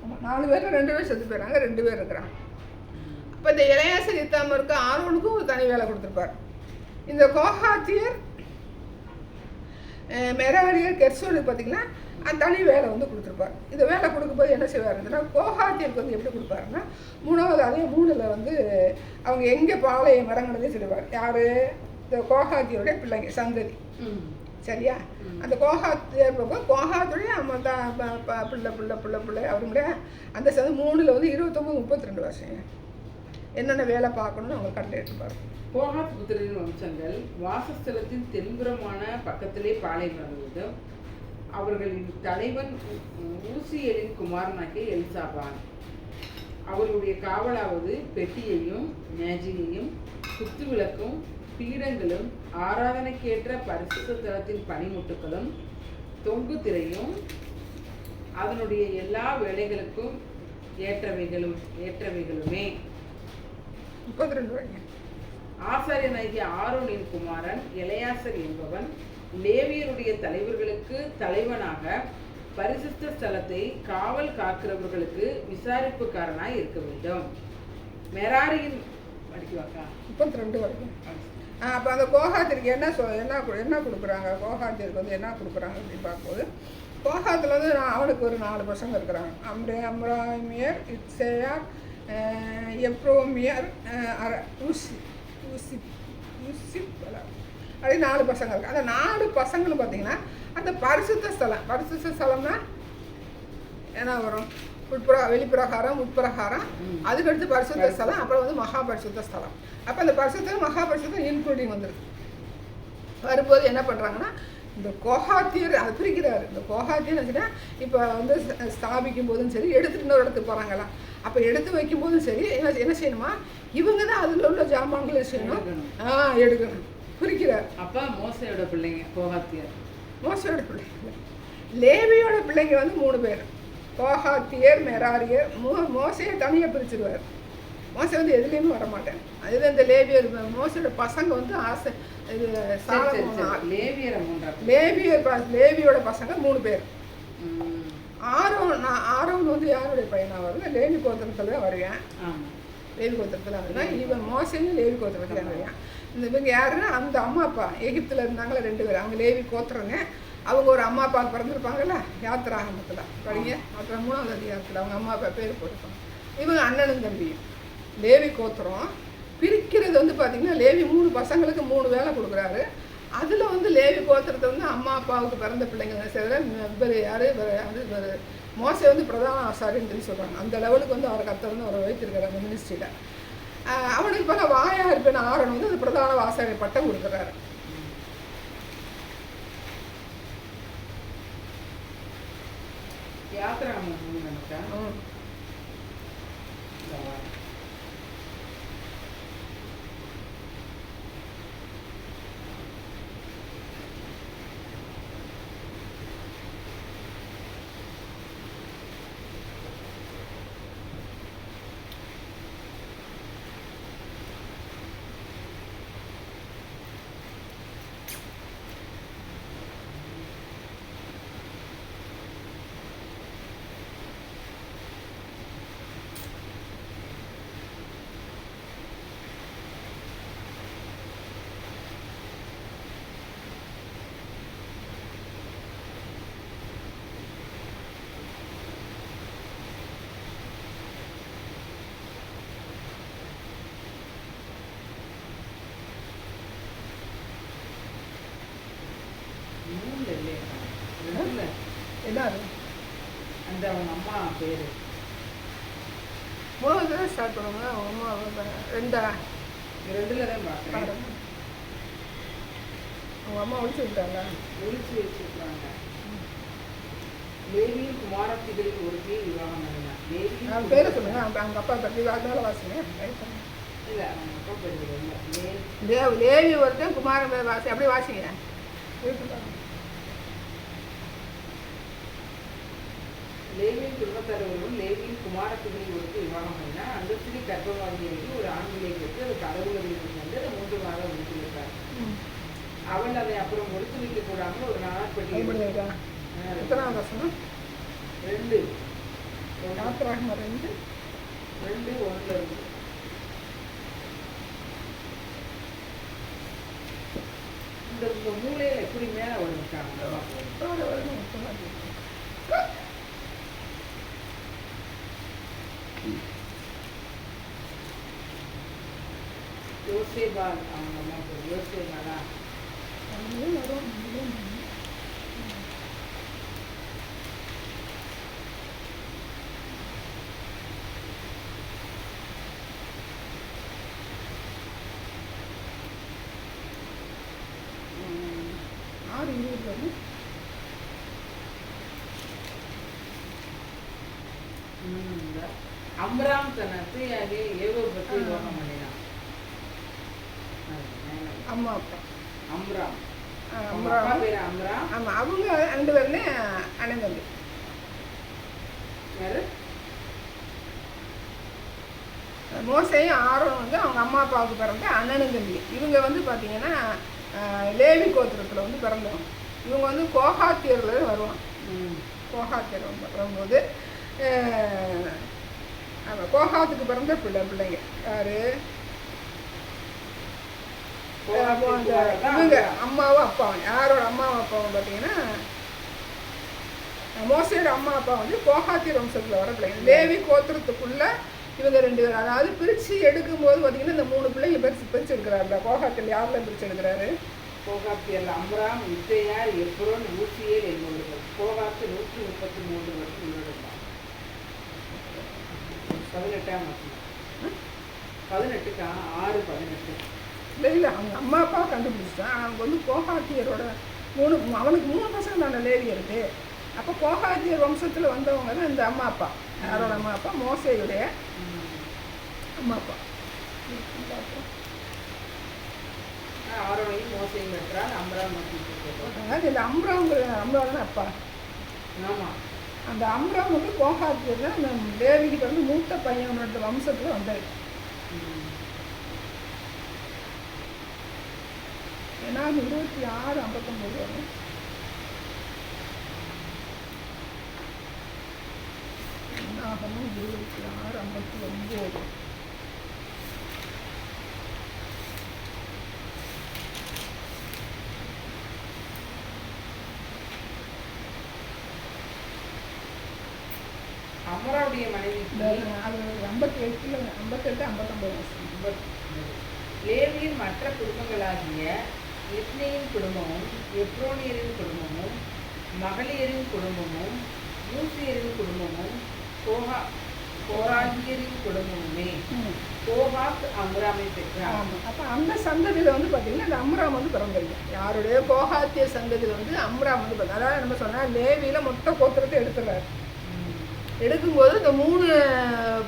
ஆமாம், 4 பேரில் 2 பேர் செத்து போயிடறாங்க, 2 பேர் இருக்கிறாங்க. அப்போ இந்த எலெயாசர், இத்தாமருக்கு ஆரோனுக்கும் ஒரு தனி வேலை கொடுத்துருப்பார். இந்த கோஹாத்தியர், மெராரியர், கெர்சோனுக்கு பார்த்திங்கன்னா தனி வேலை வந்து கொடுத்துருப்பார். இந்த வேலை கொடுக்கும்போது என்ன செய்வாருன்னா கோஹாத்தியருக்கு வந்து எப்படி கொடுப்பாருன்னா 3வது அதே 3ல் வந்து அவங்க எங்கே பாளையம் இறங்கினதே சொல்லுவார். யார்? இந்த கோஹாத்தியருடைய பிள்ளைங்க சந்ததி. சரியா? அந்த கோஹாத்தியர் கோஹாத்துடைய அம்மா தான் பிள்ளை அவருடைய அந்த சந்தை 3ல் வந்து 29-32 வருஷம் என்னென்ன வேலை பார்க்கணும்னு அவங்க கண்டு எடுத்துப்பாரு. கோஹாத் புத்திரரின் வம்சங்கள் வாசஸ்தலத்தின் தென்புறமான பக்கத்திலே பாளையம் இறங்குவது. அவர்களின் தலைவன் ஊசியலின் குமாரனாகிய எலிசாபான். அவர்களுடைய காவலாவது பெட்டியையும் மேஜையையும் குத்து விளக்கும் பீடங்களும் ஆராதனைக்கேற்ற பரிசுத்த தலத்தின் பனிமுட்டுகளும் தொங்கு திரையும் அதனுடைய எல்லா வேலைகளுக்கும் ஏற்றவைகளுமே. 32 ஆசாரியனாகிய ஆரோனின் குமாரன் எலெயாசர் என்பவன் லேவியருடைய தலைவர்களுக்கு தலைவனாக பரிசுத்த ஸ்தலத்தை காவல் காக்கிறவர்களுக்கு விசாரிப்புக்காரனாய் இருக்க வேண்டும். மெராரியின் படிக்குவாக்கா 32 வரைக்கும். அப்போ அந்த கோஹாத்திற்கு என்ன கொடுக்குறாங்க? கோஹாத்திற்கு வந்து என்ன கொடுக்குறாங்க அப்படின்னு பார்க்கும்போது கோஹாத்தில் வந்து அவனுக்கு ஒரு 4 பசங்க இருக்கிறாங்க. அம்ராமியர், இத்சேயார், எப்ரோமியர், அப்படி 4 பசங்க இருக்கு. அந்த 4 பசங்களும் பார்த்தீங்கன்னா அந்த பரிசுத்த ஸ்தலம்னா என்ன வரும்? வெளிப்பிரகாரம், உட்பிரகாரம், அதுக்கடுத்து பரிசுத்த ஸ்தலம், அப்புறம் வந்து மகா பரிசுத்த ஸ்தலம். அப்போ அந்த பரிசுத்தம் மகா பரிசுத்தம் இன்க்ளூடிங் வந்துருக்கு. வரும்போது என்ன பண்ணுறாங்கன்னா இந்த கோஹாத்தியர் அது பிரிக்கிறாரு. இந்த கோஹாத்தியர் வச்சுன்னா இப்போ வந்து ஸ்தாபிக்கும் போதும் சரி, எடுத்துட்டு இன்னொரு இடத்துக்கு போகிறாங்களா, அப்போ எடுத்து வைக்கும் போதும் சரி என்ன செய்யணுமா, இவங்க தான் அதில் உள்ள ஜாமான்களை செய்யணும், எடுக்கணும், பிரிக்கிறார். அப்போ மோசையோட பிள்ளைங்க கோஹாத்தியர். மோசையோட பிள்ளைங்க. லேவியோட பிள்ளைங்க வந்து 3 பேர், கோஹாத்தியர், மெராரியர். மோசையை தனியாக பிரிச்சிருவார். மோசை வந்து எதுலேயுமே வரமாட்டேன். அதுதான் இந்த லேவியர். மோசையோட பசங்க வந்து இது லேவியோட பசங்க 3 பேர். ஆரோன் வந்து யாருடைய பையனாக வருது? லேவி கோத்திரத்தில் தான் வருவேன். லேவி கோத்திரத்தில் வருவேன். இவன் மோசையும் லேவி கோத்திரத்தில் தான் வருவேன். இந்த இவங்க யாருன்னா அந்த அம்மா அப்பா எகிப்தில் இருந்தாங்களே 2 பேர், அவங்க லேவி கோத்திரங்க. அவங்க ஒரு அம்மா அப்பா பிறந்திருப்பாங்கல்ல, யாத்திராகமத்தில் படிங்க, அப்புறம் 3ஆவது அதிகாரத்தில் அவங்க அம்மா அப்பா பேர் போட்டிருப்பாங்க. இவங்க அண்ணனும் தம்பியும். லேவி கோத்திரம் பிரிக்கிறது வந்து பார்த்திங்கன்னா, லேவி 3 பசங்களுக்கு 3 வேலை கொடுக்குறாரு. அதில் வந்து லேவி கோத்திரத்தை வந்து அம்மா அப்பாவுக்கு பிறந்த பிள்ளைங்க செய்கிற இவர் யார் இவர் மோசே வந்து பிரதான ஆசாரின்னு சொல்லி சொல்கிறாங்க. அந்த லெவலுக்கு வந்து அவர் கர்த்தர் வந்து அவரை வைத்திருக்காரு அந்த மினிஸ்ட்ரியில். அவனுக்கு பல வாயா இருப்பேன் ஆரன் வந்து அந்த பிரதான ஆசாரிய பட்டம் கொடுக்குறாரு. என்ன அது அந்த அவங்க அம்மா பேர் 3வது தான் ஸ்டார்ட் பண்ணுவாங்க. அவங்க அம்மா 2ல் தான் பார்க்குறேன். அவங்க அம்மா ஒழிச்சு விட்டாங்க, ஒழிச்சு வச்சுருக்காங்க. லேவியின் குமாரத்திகளில் ஒரு பேர் விவாகம் பண்ணினான். லேவி பேரை சொல்லுங்க, அவங்க அப்பா பற்றி அதனால வாசிங்க. இல்லை, அவங்க அப்பா பேர் லேவி ஒருத்தன் குமாரன் பேர் வாசி, அப்படியே வாசிங்க. லேவியின் குடும்பத்தலைவரும் லேவியின் குமாரத்திகளில் ஒருக்கு விவாகம் பண்ணினா அந்த ஸ்திரீ கர்ப்பவாதிகளுக்கு ஒரு ஆண் பிள்ளை பெற்று அது கடவுளுக்கு வந்து அதை 3 மாதம் ஒழித்து வைத்தார். அவள் அதை அப்புறம் ஒழித்து வைக்க கூடாமல் ஒரு நாட்பட்டி 2 இந்த மூலையில எப்படி மேலே விழுந்துட்டாங்க. யோசேபால் அவங்க அம்மா பேர் யோசேபாலா? அம்ராம் தன் அத்தையாக ஏவோ பற்றி விவாகம் பண்ணினான். அம்மா அப்பா அம்ராம், அப்பா பேர் அம்ராம். ஆமாம், அவங்க 2 பேருமே அண்ணன் தம்பி. யாரு? மோசேயும் ஆரோனும் வந்து அவங்க அம்மா அப்பாவுக்கு பிறந்த அண்ணனும் தம்பி. இவங்க வந்து பார்த்தீங்கன்னா லேவி கோத்திரத்தில் வந்து பிறந்தவங்க. இவங்க வந்து கோகாத்தியரில் வருவாங்க. கோகாத்தியர் வரும்போது கோகாத்துக்கு பிறந்த பிள்ளைங்க யாரு? இவங்க அம்மாவும் அப்பாவும். யாரோட அம்மாவும் அப்பாவும் பார்த்தீங்கன்னா மோசையோட அம்மா அப்பா வந்து கோகாத்தியர் வம்சத்தில் வர பிள்ளைங்க. லேவி கோத்திரத்துக்குள்ள இவங்க 2 பேர். அதாவது பிரித்து எடுக்கும்போது பார்த்தீங்கன்னா இந்த 3 பிள்ளைங்க பிரித்து எடுக்கிறாருல. கோகாத்தில் யாரெல்லாம் பிரித்து எடுக்கிறாரு? கோகாத்தியர் அம்ராம், இத்தையார், எப்ரோன், ஊசியேல் என்பவர்கள். கோகாத்து 133 வருஷம் உயிரிழந்தார். 18ஆம் வசனம் 18க்கு 6:18. இல்லை, அவங்க அம்மா அப்பாவை கண்டுபிடிச்சிட்டான். அவங்க வந்து கோகாத்தியரோட 3 அவனுக்கு 3 பசங்க தானே லேவியருக்கு. அப்போ கோகாத்தியர் வம்சத்தில் வந்தவங்க தான் இந்த அம்மா அப்பா. யாரோட அம்மா அப்பா? மோசேயுடைய அம்மா அப்பா. ஆரோனையும் மோசையும் பெற்றால் அம்ராம். அதாவது இந்த அம்ராம் அப்பா. ஆமாம், அந்த அம்ராம் வந்து கோகாத்தியர் தான் அந்த லேவிக்கு வந்து மூத்த பையனோட வம்சத்தில் வந்தார். ஏன்னா 26:59 வரும். என்னாகணும் 26:59. அம்ராவுடைய மனைவிக்கு அது 58 58 59 வருஷம். லேவியின் மற்ற குடும்பங்களாகிய லிப்னியின் குடும்பமும் எப்ரோனியரின் குடும்பமும் மகளிரின் குடும்பமும் மூசியரின் குடும்பமும் கோராகியரின் குடும்பமுமே கோகாத் அம்ராமை பெற்றார். ஆமாம். அப்போ அந்த சந்ததியில் வந்து பார்த்தீங்கன்னா இந்த அம்ராம் வந்து பிறந்திருக்கு. யாருடைய கோகாத்திய சந்ததியில் வந்து அம்ராம் வந்து பிறந்த, அதாவது நம்ம சொன்னால் லேவியில் மொத்த கோத்திரத்தை எடுத்துடுறாரு. எடுக்கும்போது இந்த 3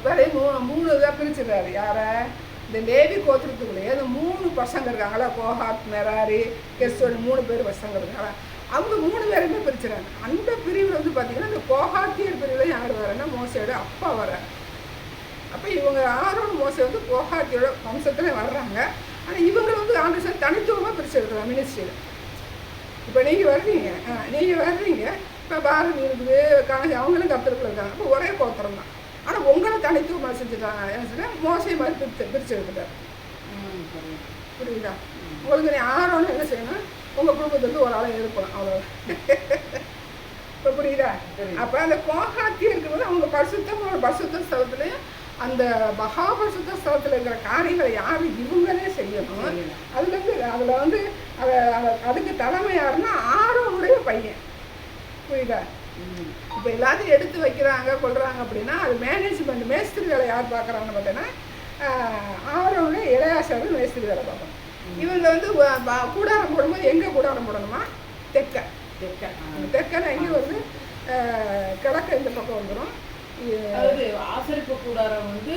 பேரையும் 3 இதாக பிரிச்சுடுறாரு. யாரை? இந்த லேவி கோத்திரத்துக்குள்ளேயே இந்த 3 பசங்க இருக்காங்களா, கோஹாத், மெராரி, கெர்சோன் 3 பேர் பசங்க இருக்காங்களா, அவங்க 3 பேருமே பிரிச்சுறாங்க. அந்த பிரிவில் வந்து பார்த்தீங்கன்னா இந்த கோஹாத்தியர் பிரிவில் யார் வரேன்னா மோசையோட அப்பா வர்றாங்க. அப்போ இவங்க ஆரோன் மோசை வந்து கோஹாத்தியோட வம்சத்தில் வர்றாங்க. ஆனால் இவங்க வந்து ஆண்டு தனித்துவமாக பிரித்து எடுக்கிறாங்க மினிஸ்ட்ரியில். இப்போ நீங்கள் வர்றீங்க இப்போ பாரதி இருக்குது, கணக்கு அவங்களும் கத்திரத்தில் இருக்காங்க. இப்போ ஒரே கோத்திரம் தான். ஆனால் உங்களை தனித்துவமாக செஞ்சுட்டாங்க. என்ன சொன்னால் மோசை மாதிரி பிரித்து எடுத்துட்டார். புரியுதா? உங்களுக்கு நீ ஆரோன்னு என்ன செய்யணும், உங்கள் குடும்பத்துக்கு ஒரு ஆளை இருக்கணும், அவ்வளோ. இப்போ புரியுதா? அப்போ அந்த கோஹாத்தி இருக்கும்போது அவங்க பரிசுத்த ஸ்தலத்துலேயும் அந்த மகாபரிசுத்த ஸ்தலத்தில் இருக்கிற காரியங்களை யார் இவங்களே செய்யணும். அதில் வந்து அதுக்கு தலைமை யாருன்னா ஆரோனுடைய பையன். புரியுதா? இப்போ எல்லாத்தையும் எடுத்து வைக்கிறாங்க கொள்றாங்க அப்படின்னா அது மேனேஜ்மெண்ட் மேஸ்திரி வேலை யார் பார்க்குறாங்கன்னு பார்த்தீங்கன்னா ஆரோனுடைய இளையாசாரு மேஸ்திரி வேலை பார்க்கணும். இவங்க வந்து கூடாரம் போடும்போது எங்கே கூடாரம் போடணுமா? தெற்கனா எங்கே வந்து கிழக்கு இந்த பக்கம் வந்துடும். அதாவது ஆசரிப்பு கூடாரம் வந்து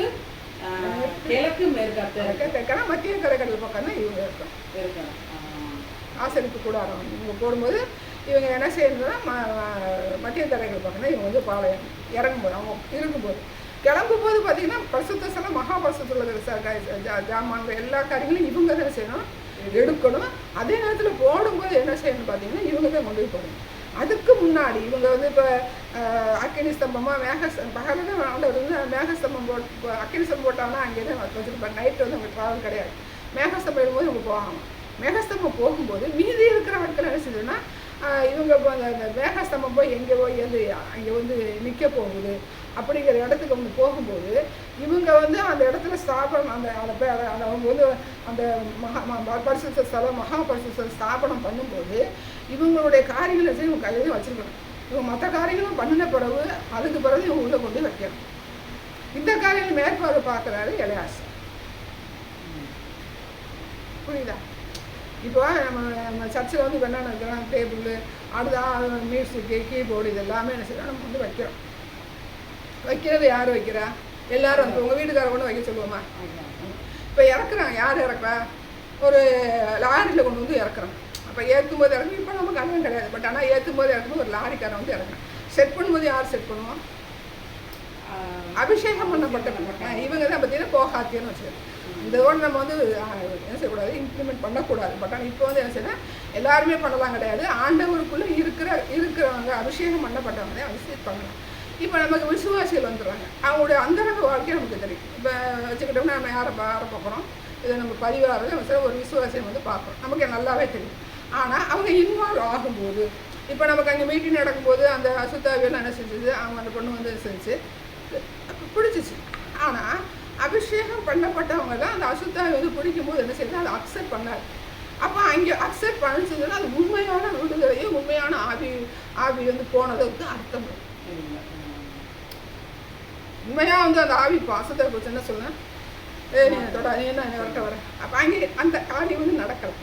கிழக்கு மேற்கு தெற்கனா மத்திய கரைக்கடல் பக்கம் தான் இவங்க இருக்கும். ஆசரிப்பு கூடாரம் இவங்க போடும்போது இவங்க என்ன செய்யணும்னா மத்திய தரைகள் பக்கம் தான் இவங்க வந்து பாளையம் இறங்கும்போது அவங்க இருக்கும்போது கிளம்பும்போது பார்த்தீங்கன்னா பரிசுத்த ஸ்தலம் மகாபரிசுத்தத்தில் ஜாமான் எல்லா காரியங்களும் இவங்க தான் செய்யணும், எடுக்கணும். அதே நேரத்தில் போடும்போது என்ன செய்யணும்னு பார்த்தீங்கன்னா இவங்க தான் கொண்டு போய் போடணும். அதுக்கு முன்னாடி இவங்க வந்து இப்போ அக்கினி ஸ்தம்பமாக பகலில் தான் ஆண்டவர் வந்து மேகஸ்தம்பம் அக்கினி ஸ்தம்பம் போட்டாங்கன்னா அங்கே தான் வச்சுருப்பாங்க. நைட்டு வந்து அவங்க ட்ராவல் கிடையாது. மேகஸ்தம்பம் எழும்போது இவங்க போவாங்க. மேகஸ்தம்பம் போகும்போது மீதி இருக்கிற ஆட்கள் என்ன செய்யுதுன்னா இவங்க அந்த மேகஸ்தம்பம் போய் எங்கே போய் அங்கே வந்து நிற்க போகுது அப்படிங்கிற இடத்துக்கு வந்து போகும்போது இவங்க வந்து அந்த இடத்துல ஸ்தாபனம் அவங்க வந்து அந்த பரிசுத்த ஸ்தலம் மகாபரிசுத்த ஸ்தாபனம் பண்ணும்போது இவங்களுடைய காரியங்களை இவங்க கையிலையும் வச்சுருக்கணும். இவங்க மற்ற காரியங்களும் பண்ணின பிறகு அதுக்கு பிறகு இவங்க உள்ளே கொண்டு வைக்கணும். இந்த காரியங்கள் மேற்பார்வை பார்க்குறாரு இளையாசு. புரியுதா? இப்போ நம்ம சர்ச்சில் வந்து இப்போ என்ன நினைக்கிறோம், டேபிள் அடுத்த மியூசிக்கு கீபோர்டு இது எல்லாமே என்ன செய்யறோம் நம்ம வந்து வைக்கிறோம். வைக்கிறது யார் வைக்கிறா? எல்லாரும் வந்து உங்கள் வீட்டுக்கார கொண்டு வைக்க சொல்லுவோமா? இப்போ இறக்குறாங்க. யார் இறக்குறா? ஒரு லாரியில் கொண்டு வந்து இறக்குறோம். அப்போ ஏற்றும்போது இறக்கணும். இப்போ நமக்கு அண்ணன் கிடையாது. பட் ஆனால் ஏற்றும்போது இறக்கும்போது ஒரு லாரிக்காரன் வந்து இறக்கணும். செட் பண்ணும்போது யார் செட் பண்ணுவோம்? அபிஷேகம் பண்ணப்பட்ட இவங்க தான் பார்த்தீங்கன்னா கோஹாத்தியன்னு வச்சுருக்கோம். இதோடு நம்ம வந்து என்ன செய்யக்கூடாது, இம்ப்ளிமெண்ட் பண்ணக்கூடாது. பட் ஆனால் இப்போ வந்து என்ன செய்யணும், எல்லாருமே பண்ணலாம் கிடையாது. ஆண்டவருக்குள்ளே இருக்கிறவங்க அபிஷேகம் பண்ணப்பட்டவங்க தான் அபிஷேகம் பண்ணலாம். இப்போ நமக்கு விசுவாசிகள் வந்துடுறாங்க. அவங்களுடைய அந்தரங்க வாழ்க்கையை நமக்கு தெரியும். இப்போ வச்சுக்கிட்டோம்னா நம்ம யாரை பார்க்குறோம், இதை நம்ம பதிவாகிறது ஒரு விசுவாசியை வந்து பார்க்குறோம், நமக்கு நல்லாவே தெரியும். ஆனால் அவங்க இன்வால்வ் ஆகும்போது இப்போ நமக்கு அங்கே மீட்டிங் நடக்கும்போது அந்த அசுத்தாவியெல்லாம் என்ன செஞ்சது, அவங்க அந்த பொண்ணு வந்து செஞ்சு பிடிச்சிச்சு. ஆனால் அபிஷேகம் பண்ணப்பட்டவங்க தான் அந்த அசுத்தாவி வந்து பிடிக்கும்போது என்ன செய்யுது, அதை அக்செப்ட் பண்ணாது. அப்போ அங்கே அக்செப்ட் பண்ணிச்சதுன்னா அது உண்மையான விடுதலையும் உண்மையான ஆவி வந்து போனதுக்கு அர்த்தம். உண்மையாக வந்து அந்த ஆவி பாசத்தை போச்சு என்ன சொல்ல, நீ தொட நீ என்ன வரட்ட வர. அப்போ அங்கே அந்த காரியம் வந்து நடக்கலாம்.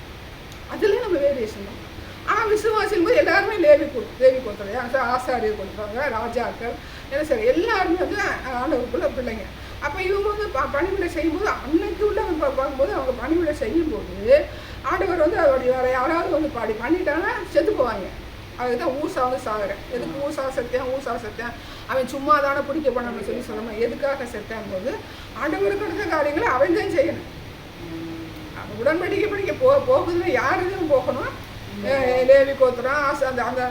அதுலேயும் நம்ம வேரியேஷன் தான். ஆனால் விசுவாசியும் போது எல்லாருமே தேவி கொடுத்துருவாங்க, ஆசாரியர் கொடுத்துருவாங்க, ராஜாக்கள் என்ன சரி எல்லாருமே வந்து ஆண்டவருக்குள்ள பிள்ளைங்க. அப்போ இவங்க வந்து பணிவிடை செய்யும்போது அன்னைக்கு உள்ள பார்க்கும்போது அவங்க பணிவிடை செய்யும்போது ஆண்டவர் வந்து அவருடைய வேறு யாராவது வந்து பாடி பண்ணிட்டாங்கன்னா செத்து போவாங்க. அதுதான் ஊசா வந்து சாகுறேன். எதுக்கு ஊசா செத்தேன் அவன் சும்மா தானே பிடிக்க பண்ணணும்னு சொல்லணும். எதுக்காக செத்தேன் போது ஆண்டவருக்கு அடுத்த காரியங்களை அவன் தான் செய்யணும். அவன் உடன்படிக்கை படிக்க போகுதுன்னா யாருக்கும் போகணும், லேவி கோத்திரம் அந்த அந்த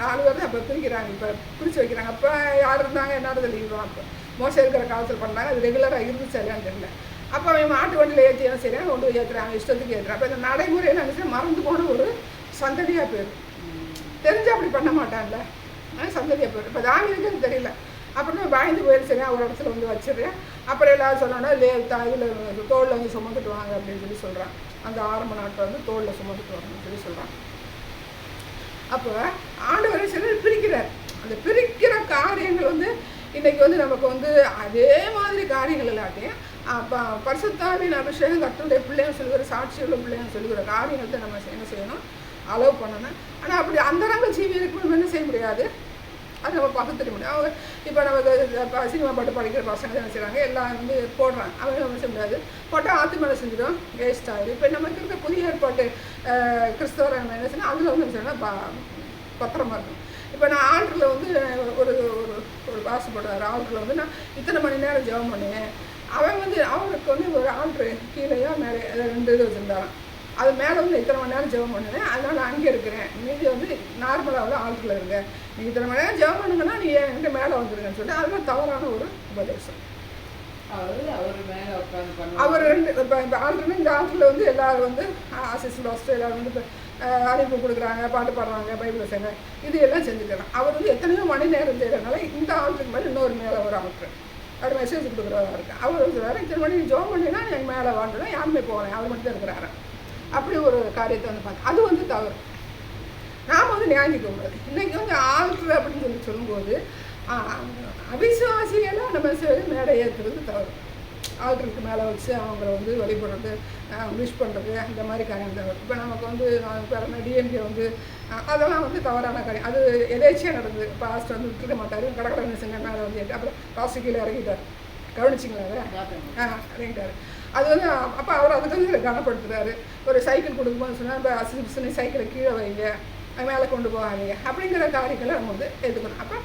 4 பேர் தான் இப்போ பிரிக்கிறாங்க, இப்போ பிரித்து வைக்கிறாங்க. அப்போ யார் இருந்தாங்க என்னது லீவாக இப்போ மோசம் இருக்கிற காலத்தில் பண்ணாங்க. அது ரெகுலராக இருந்துச்சு இல்லையான்னு தெரியல. அப்போ அவன் மாட்டு வண்டியில் ஏற்றி என்ன செய்கிறாங்க, கொண்டு போய் ஏற்றுறாங்க, இஷ்டத்துக்கு ஏற்றுறான். அப்போ இந்த நடைமுறை என்ன செய்ய மறந்து போன ஒரு சந்தடியாக போயிடும். தெரிஞ்சு அப்படி பண்ண மாட்டான்ல, சந்ததியாக போயிடும். இப்போ தாவீதுக்கு தெரியல, அப்புறம் பயந்து போயிடுச்சுங்க, ஒரு இடத்துல வந்து வச்சிடுறேன். அப்புறம் எல்லாரும் சொன்னோன்னா இதில் தோளில் வந்து சுமந்துட்டு வாங்க அப்படின்னு சொல்லி சொல்கிறான். அந்த ஆரம்ப நாட்டில் வந்து தோளில் சுமந்துட்டு வாங்கன்னு சொல்லி சொல்கிறான். அப்போ ஆண்டவரை சிலர் பிரிக்கிறார். அந்த பிரிக்கிற காரியங்கள் வந்து இன்றைக்கி வந்து நமக்கு வந்து அதே மாதிரி காரியங்கள் எல்லாத்தையும் பரிசுத்தாவின் அபிஷேகம் கர்த்தருடைய பிள்ளைன்னு சொல்லுகிற சாட்சியுள்ள பிள்ளைன்னு சொல்லுகிற காரியத்தை நம்ம என்ன செய்யணும், அலோவ் பண்ணணும். ஆனால் அப்படி அந்தரங்க ஜீவியருக்கு என்ன செய்ய முடியாது, அது நம்ம பகுத்துக்க முடியும். அவங்க இப்போ நமக்கு சினிமா பாட்டு படிக்கிற பசங்க என்ன செய்கிறாங்க, எல்லாம் வந்து போடுறாங்க. அவங்க நம்ம செய்ய முடியாது, போட்டால் ஆற்று மேலே செஞ்சிடும், வேஸ்ட் ஆகிடும். இப்போ நமக்கு இருக்க புதிய ஏற்பாட்டு கிறிஸ்தவரை நம்ம என்ன செய்யணும், அதில் வந்து என்ன செய்யணும், பத்திரமா இருக்கும். இப்போ நான் ஆல்டரில் வந்து ஒரு ஒரு பாசப்படுறாரு. ஆல்டரில் வந்து நான் இத்தனை மணி நேரம் ஜெபம் பண்ணுவேன். அவன் வந்து அவனுக்கு வந்து ஒரு ஆல்ட்ரு கீழேயோ மேலே 2 இது வச்சுருந்தாரான். அது மேலே வந்து இத்தனை மணி நேரம் ஜெபம் பண்ணுவேன், அதனால் நான் அங்கே இருக்கிறேன், மீதி வந்து நார்மலாக ஆல்டரில் இருங்க, நீ இத்தனை மணி நேரம் ஜெபம் பண்ணுங்கன்னா நீ என்கிட்ட மேலே வந்துருங்கன்னு சொல்லிட்டு அதெல்லாம் தவறான ஒரு உபதேசம். அவர் 2 இப்போ ஆல்டர்னு இந்த ஆல்டரில் வந்து எல்லோரும் வந்து அசிஸ்டன்ட் பாஸ்டர் எல்லோரும் வந்து இப்போ அறிவிப்பு கொடுக்குறாங்க, பாட்டு பாடுறாங்க, பைபிள் செய்ங்க, இது எல்லாம் செஞ்சுக்கலாம். அவர் வந்து எத்தனையோ மணி நேரம் செய்கிறதுனால இந்த ஆல்டருக்கு மேலே இன்னொரு மேலே ஒரு ஆல்டர் அவர் மெசேஜ் கொடுக்குறதா இருக்கு. அவர் சொல்கிறாரு, இத்தனை மணி ஜோம் பண்ணினா எங்கள் மேலே வாழ்ந்துனா யாருமே போகலாம், அவர் மட்டும் தான் இருக்கிறாரு. அப்படி ஒரு காரியத்தை வந்து பார்த்து அது வந்து தவறு. நாம் வந்து நியாயிக்க கூடாது. இன்றைக்கி வந்து ஆல்ட்ரு அப்படின்னு சொல்லும்போது அவிசுவாசிகளை நம்ம மேடை ஏற்றுறது தவறு. ஆல்ட்ருக்கு மேலே வச்சு அவங்கள வந்து வழிபடுறது, விஷ் பண்ணுறது, அந்த மாதிரி காரியம் தவறு. இப்போ நமக்கு வந்து டிஎம்கே வந்து அதெல்லாம் வந்து தவறான காரியம். அது எதேச்சியாக நடந்தது. பாஸ்டர் வந்து விட்டுக்க மாட்டார், கடற்கடை செஞ்ச மேலே வந்து அப்புறம் பாஸ்டர் கீழே இறங்கிட்டார். கவனிச்சிங்களா அதை? இறங்கிட்டார். அது வந்து அப்போ அவர் அதுக்கு வந்து கனப்படுத்துகிறாரு. ஒரு சைக்கிள் கொடுக்கும்போது சொன்னால் இப்போ அசிஸ்டன்ட் சைக்கிளை கீழே வைங்க, மேலே கொண்டு போகாதீங்க அப்படிங்கிற காரியங்களை நம்ம வந்து எடுத்துக்கணும். அப்போ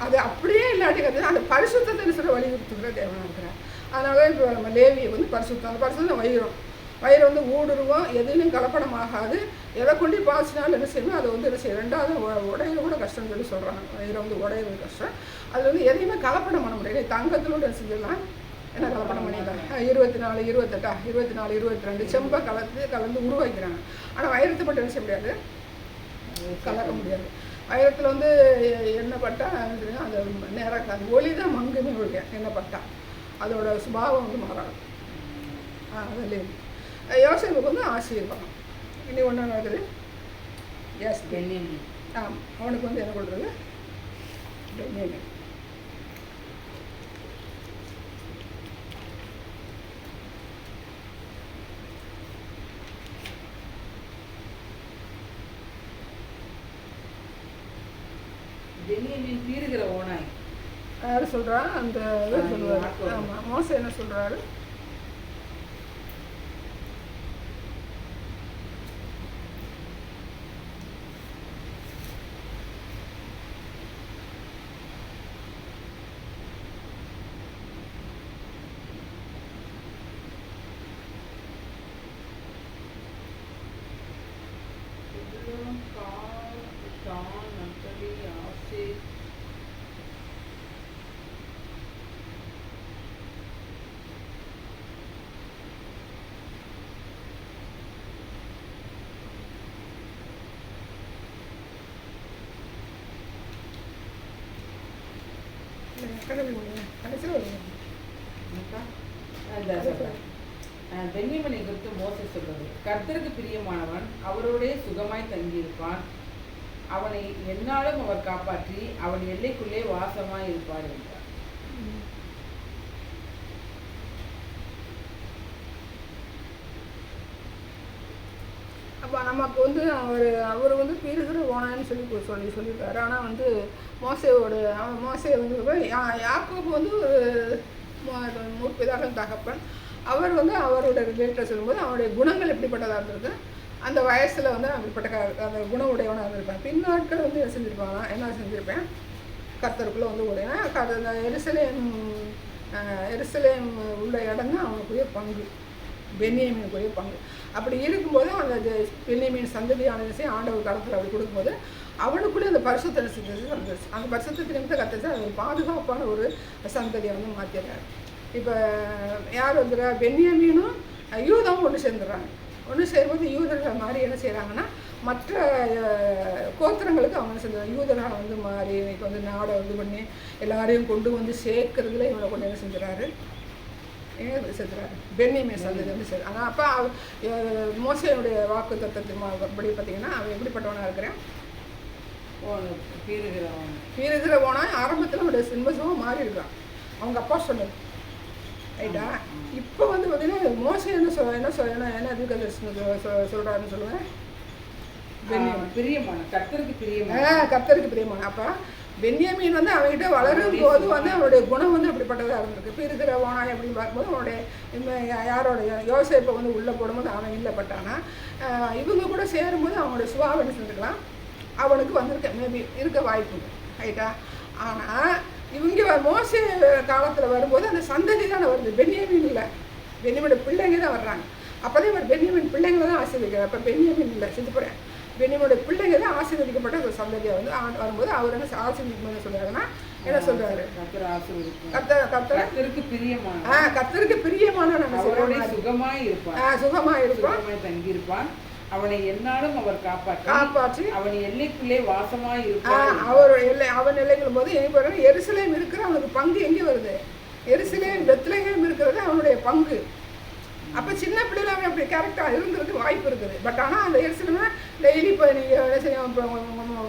அது அப்படியே இல்லாட்டி அந்த பரிசுத்தத்தை சொல்ல வலியுறுத்துகிற தேவனாக இருக்கிறார். அதனால இப்போ நம்ம லேவியை வந்து பரிசுத்தம் வயிறு வந்து ஊடுருவோம், எதுலையும் கலப்படமாகாது, எதை கொண்டு பாய்ச்சினாலும் என்ன செய்யணும், அதை வந்து என்ன செய்யும், 2வது உடையில கூட கஷ்டம்னு சொல்லி சொல்கிறாங்க. வயிறை வந்து உடையிறது கஷ்டம். அதில் வந்து எதையுமே கலப்படம் பண்ண முடியாது. தங்கத்திலோட செஞ்சிடலாம், என்ன கலப்படம் பண்ணிடலாம். 24, 28, 24, 22 செம்பை கலந்து உருவாக்கிறாங்க. ஆனால் வைரத்தை மட்டும் என்ன செய்ய முடியாது, கலக்க முடியாது. வைரத்தில் வந்து எண்ணெய் பட்டா அது நேராக அது ஒளி தான் மங்குமே ஒழிய எண்ணெய் பட்டா அதோட சுபாவம் வந்து மாறாது. அதில் யோசேப்புக்கு வந்து ஆசீர்வாதம். இனி ஒன்று நடக்குது. எஸ் பென்யமீன். அவனுக்கு வந்து என்ன கொடுக்குறது, பென்யமீன். பென்யமீன் பீறுகிற ஓனாய். யார் சொல்கிறா, அந்த இதை சொல்லுவார். ஆமாம், மோசே என்ன சொல்கிறாரு, பென்யமீனை குறித்து மோசே சொல்றது, கர்த்தருக்கு பிரியமானவன் அவரோடே சுகமாய் தங்கியிருப்பான், அவனை எந்நாளும் அவர் காப்பாற்றி அவன் எல்லைக்குள்ளே வாசமாய் இருப்பார் என்றார். அப்போ நமக்கு வந்து அவர் வந்து பீறுகிற ஓனான்னு சொல்லியிருக்காரு. ஆனால் வந்து மோசே வந்து யாக்கோபு வந்து ஒரு முற்பிதாக்கள் தகப்பன். அவர் வந்து அவரோட ரிலேட்டில் சொல்லும்போது அவருடைய குணங்கள் எப்படிப்பட்டதாக இருந்திருக்கு, அந்த வயசில் வந்து அப்படிப்பட்ட அந்த குண உடையவனாக இருந்திருப்பேன். பின்னாட்கள் வந்து என்ன செஞ்சுருப்பேன், கர்த்தருக்குள்ளே வந்து உடையனா அந்த எருசலேம் உள்ள இடம் தான் அவனுக்குரிய பங்கு, பென்யமீனுக்குரிய பங்கு. அப்படி இருக்கும்போது அந்த பென்யமீன் சந்ததியானது ஆண்டவர் காலத்தில் அப்படி கொடுக்கும்போது அவனுக்குள்ளே அந்த பரிசுத்த வந்துருச்சு. அந்த பரிசுத்த நிமிஷம் கற்றுச்சு, அது ஒரு பாதுகாப்பான ஒரு சந்ததியை வந்து மாற்றிடுறாரு. இப்போ யார் வந்துடுறா, பென்யமீனும் யூதாவும் ஒன்று சேர்ந்துடுறாங்க. ஒன்று சேரும்போது யூதர்கள் மாதிரி என்ன செய்கிறாங்கன்னா மற்ற கோத்திரங்களுக்கு அவங்க செஞ்சாங்க. யூதர்கள் வந்து மாறி இன்னைக்கு வந்து நாடை வந்து பண்ணி எல்லாரையும் கொண்டு வந்து சேர்க்கறதுல இவனை கொண்டு என்ன செஞ்சுறாரு, செஞ்சுறாரு பென்யமீன் சந்ததி வந்து சரி. ஆனால் அப்போ மோசேயுடைய வாக்கு தத்தத்தின் படி பார்த்தீங்கன்னா அவன் எப்படிப்பட்டவனாக இருக்கிறான், பீறுகிறவனா ஆரம்பத்தில் அவனுடைய சிம்மசமாக மாறி இருக்கான் அவங்க அப்பா சொன்னது ரைட்டா. இப்போ வந்து பார்த்தீங்கன்னா மோசே என்ன இதுக்கு சொல்கிறாருன்னு சொல்லுவேன், கர்த்தருக்கு பிரியமான. அப்போ பென்யமீன் வந்து அவன்கிட்ட வளரும் போது வந்து அவனுடைய குணம் வந்து அப்படிப்பட்டதாக இருந்திருக்கு. பீறுகிறவனா அப்படின்னு பார்க்கும்போது அவனுடைய யாரோடைய யோசேப்பை வந்து உள்ளே போடும்போது அவன் இல்லை. பட்டானா இவங்க கூட சேரும்போது அவனுடைய சுபாவம் என்ன செஞ்சுக்கலாம், அவனுக்கு வந்திருக்க மேபி இருக்க வாய்ப்பு ரைட்டா. ஆனால் இவங்க மோசே காலத்தில் வரும்போது அந்த சந்ததி தானே வருது, பென்யமீன் இல்லை, பென்யமீனோட பிள்ளைங்க தான் வர்றாங்க. அப்போதே ஒரு பென்யமீன் பிள்ளைங்களை தான் ஆசீர்வதிக்கிறார். அப்போ பென்யமீன் இல்லை, செஞ்சு போகிறேன், பென்யமீனோட பிள்ளைங்க தான் ஆசீர்வதிக்கப்பட்ட ஒரு சந்ததியாக வந்து வரும்போது அவர் என்ன ஆசீர்வதிக்கணும்னு சொல்கிறாருன்னா என்ன சொல்கிறாரு, கர்த்தருக்கு பிரியமான சுகமாக இருப்பான், அவனை என்னாலும் அவர் காப்பாற்றி அவன் எல்லைக்குள்ளே வாசமாய் இருப்பான். அவன் எல்லைக்கும் போது எருசலேம் இருக்கிற அவனுக்கு பங்கு எங்கே வருது, எருசலேம் பெத்லகேம் இருக்கிறது அவனுடைய பங்கு. அப்போ சின்ன பிள்ளைல அவன் அப்படி கரெக்டாக இருந்திருக்கு வாய்ப்பு இருக்குது. பட் ஆனால் அந்த எருசலேம்னா டெய்லி இப்போ நீங்கள்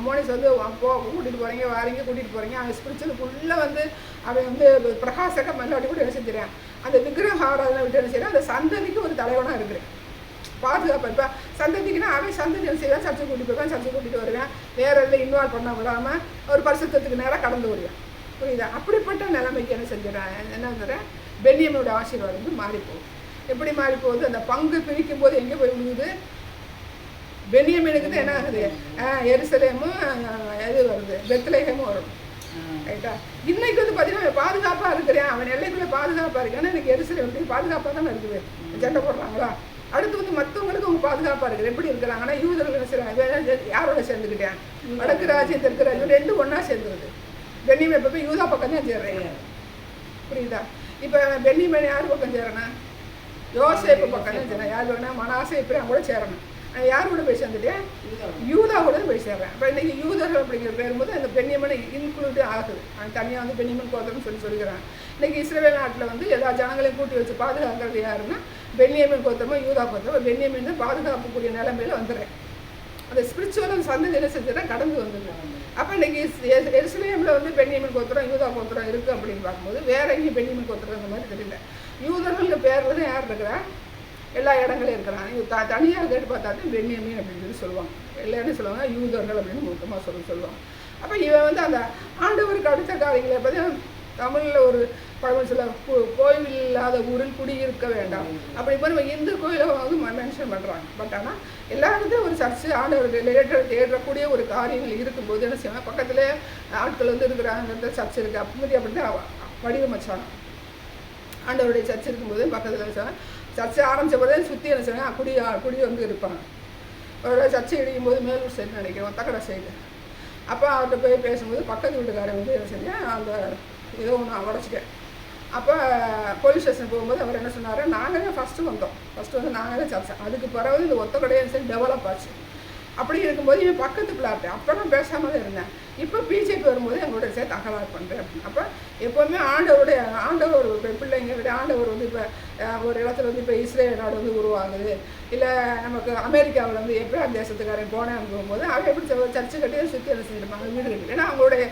மோனிஸ் வந்து கூட்டிகிட்டு போகிறீங்க வாரீங்க கூட்டிகிட்டு போகிறீங்க, அவன் ஸ்பிரிச்சுவல் ஃபுல்லாக வந்து அவன் வந்து பிரகாசக மல்லாட்டி கூட என்ன செஞ்சுறேன், அந்த விக்கிரக ஆராதனை விட்டு என்ன செய்யறேன், அந்த சந்ததிக்கு ஒரு தலைவனாக இருக்கிறேன், பாதுகாப்பு. இப்போ சந்ததிக்குன்னா அவன் சந்ததி என்ன செய்வான், சர்ச்சை கூட்டிட்டு போவேன், சர்ச்சை கூட்டிகிட்டு வருவேன், வேற எல்லாம் இன்வால்வ் பண்ண விடாமல் ஒரு பரிசுத்தத்துக்கு நேராக கடந்து வருவேன், புரியுதா. அப்படிப்பட்ட நிலைமைக்கு என்ன செஞ்சிடறேன், என்ன பென்யமீனோட ஆசீர்வாதம் வந்து மாறிப்போகுது. எப்படி மாறி போகுது, அந்த பங்கு பிரிக்கும் போது எங்கே போய் விழுகுது, பென்யமீனுக்கு தான் என்ன ஆகுது, எருசலேமும் எது வருது, பெத்லகேமும் வரும் ரைட்டா. இன்னைக்கு வந்து பார்த்தீங்கன்னா பாதுகாப்பாக இருக்கிறேன், அவன் எல்லைக்குள்ளே பாதுகாப்பாக இருக்கேன், எனக்கு எருசலேம் பாதுகாப்பாக தானே இருக்குது, சண்டை போடுறாங்களா. அடுத்து வந்து மற்றவங்களுக்கு அவங்க பாதுகாப்பாக இருக்குது. எப்படி இருக்கிறாங்கன்னா யூதர்கள் என்ன செய்கிறாங்க, யாரோட சேர்ந்துக்கிட்டேன், வடக்கு ராஜ்யம் தெற்கு ராஜ்யம் ரெண்டும் ஒன்றா சேர்ந்துருது. பென்யமீன் எப்போ போய் யூதா பக்கம் தான் சேர்றேன், புரியுதா. இப்போ பென்யமீன் யார் பக்கம் சேரணும், யோசேப்பு பக்கம் தான் சேரணும். யார் வேணா மனாசே இப்படி கூட சேரணும். யார் கூட போய் சேர்ந்துட்டேன், யூதா கூட போய் சேர்றேன். இப்போ இன்றைக்கி யூதர்கள் அப்படிங்கிற பேரும்போது அந்த பென்யமீனை இன்க்ளூடு ஆகுது. அவன் தனியாக வந்து பென்யமீன் கோத்திரம்னு சொல்லிக்கிறான். இன்றைக்கி இஸ்ரவேல் நாட்டில் வந்து எல்லா ஜனங்களையும் கூட்டி வச்சு பாதுகாக்கிறது யாருன்னா பென்யமீன் கோத்திரமோ யூதா கோத்திரமோ. பென்யமீன் தான் பாதுகாப்புக்குரிய நிலைமையில் வந்துடுறேன். அந்த ஸ்பிரிச்சுவல் சந்ததி என்ன செஞ்சுட்டேன், கடந்து வந்துடுறேன். அப்போ இன்றைக்கி எருசலேமில் வந்து பென்யமீன் கோத்திரம் யூதா கோத்திரம் இருக்குது அப்படின்னு பார்க்கும்போது வேற எங்கேயும் பென்யமீன் கோத்திரம் அந்த மாதிரி தெரியல. யூதர்கள் பேரில் தான் யார் இருக்கிறா, எல்லா இடங்களையும் இருக்கிறாங்க. தனியாக கேட்டு பார்த்தாலும் பென்யமீன் அப்படின்னு சொல்லி சொல்லுவாங்க. எல்லாரும் சொல்லுவாங்க யூதர்கள் அப்படின்னு மொத்தமாக சொல்லுவாங்க. அப்போ இவன் வந்து அந்த ஆண்டவருக்கு அடுத்த காரியங்களை பார்த்தீங்கன்னா தமிழில் ஒரு பழமொழி சொல்ல, கோயில் இல்லாத ஊரில் குடியிருக்க வேண்டாம் அப்படி இப்போ நம்ம இந்து கோயிலை வந்து மென்ஷன் பண்ணுறாங்க. பட் ஆனால் எல்லா இடத்துலையும் ஒரு சர்ச்சு ஆண்டவருக்கு ரிலேட்டட் தேடக்கூடிய ஒரு காரியங்கள் இருக்கும்போது என்ன செய்வாங்க, பக்கத்தில் ஆட்கள் வந்து இருக்கிறாங்க, சர்ச் இருக்குது அப்படி அப்படி தான் வடிவமைச்சாங்க. ஆண்டவருடைய சர்ச் இருக்கும்போது பக்கத்தில் சர்ச்சை ஆரம்பித்த போதே சுற்றி என்ன செய்வாங்க, குடி வந்து இருப்பாங்க. ஒரு சர்ச்சை இடிக்கும் போது மேலூர் சைடு நினைக்கிறேன், ஒத்தக்கடை சைடு. அப்போ அவர்கிட்ட போய் பேசும்போது பக்கத்து வீட்டுக்காரன் வந்து என்ன செஞ்சேன், அந்த ஏதோ ஒன்று உடச்சிட்டேன். அப்போ போலீஸ் ஸ்டேஷன் போகும்போது அவர் என்ன சொன்னார், நாங்கள் தான் ஃபஸ்ட்டு வந்து நாங்கள் தான் சர்ச்சை, அதுக்கு பிறகு இந்த ஒத்தக்கடையை சரி டெவலப் ஆச்சு. அப்படி இருக்கும்போது இவன் பக்கத்து பிளாட்டு அப்போ நான் பேசாமல் தான் இருந்தேன். இப்போ பிஜேபி வரும்போது எங்களோட சேர்த்து தகராறு பண்ணுறேன் அப்படின்னு. அப்போ எப்போவுமே ஆண்டவர் பிள்ளைங்க விட ஆண்டவர் வந்து இப்போ ஒரு இடத்துல வந்து இப்போ இஸ்ரேல் நாடு வந்து உருவாகுது, இல்லை நமக்கு அமெரிக்காவில் வந்து எப்படியாவது தேசத்துக்காரன் போனேன் போகும்போது அவன் எப்படி சர்ச்சை கட்டி சுற்றி என்ன செஞ்சுருப்பாங்க, வீடு கட்டி. ஏன்னா அவங்களுடைய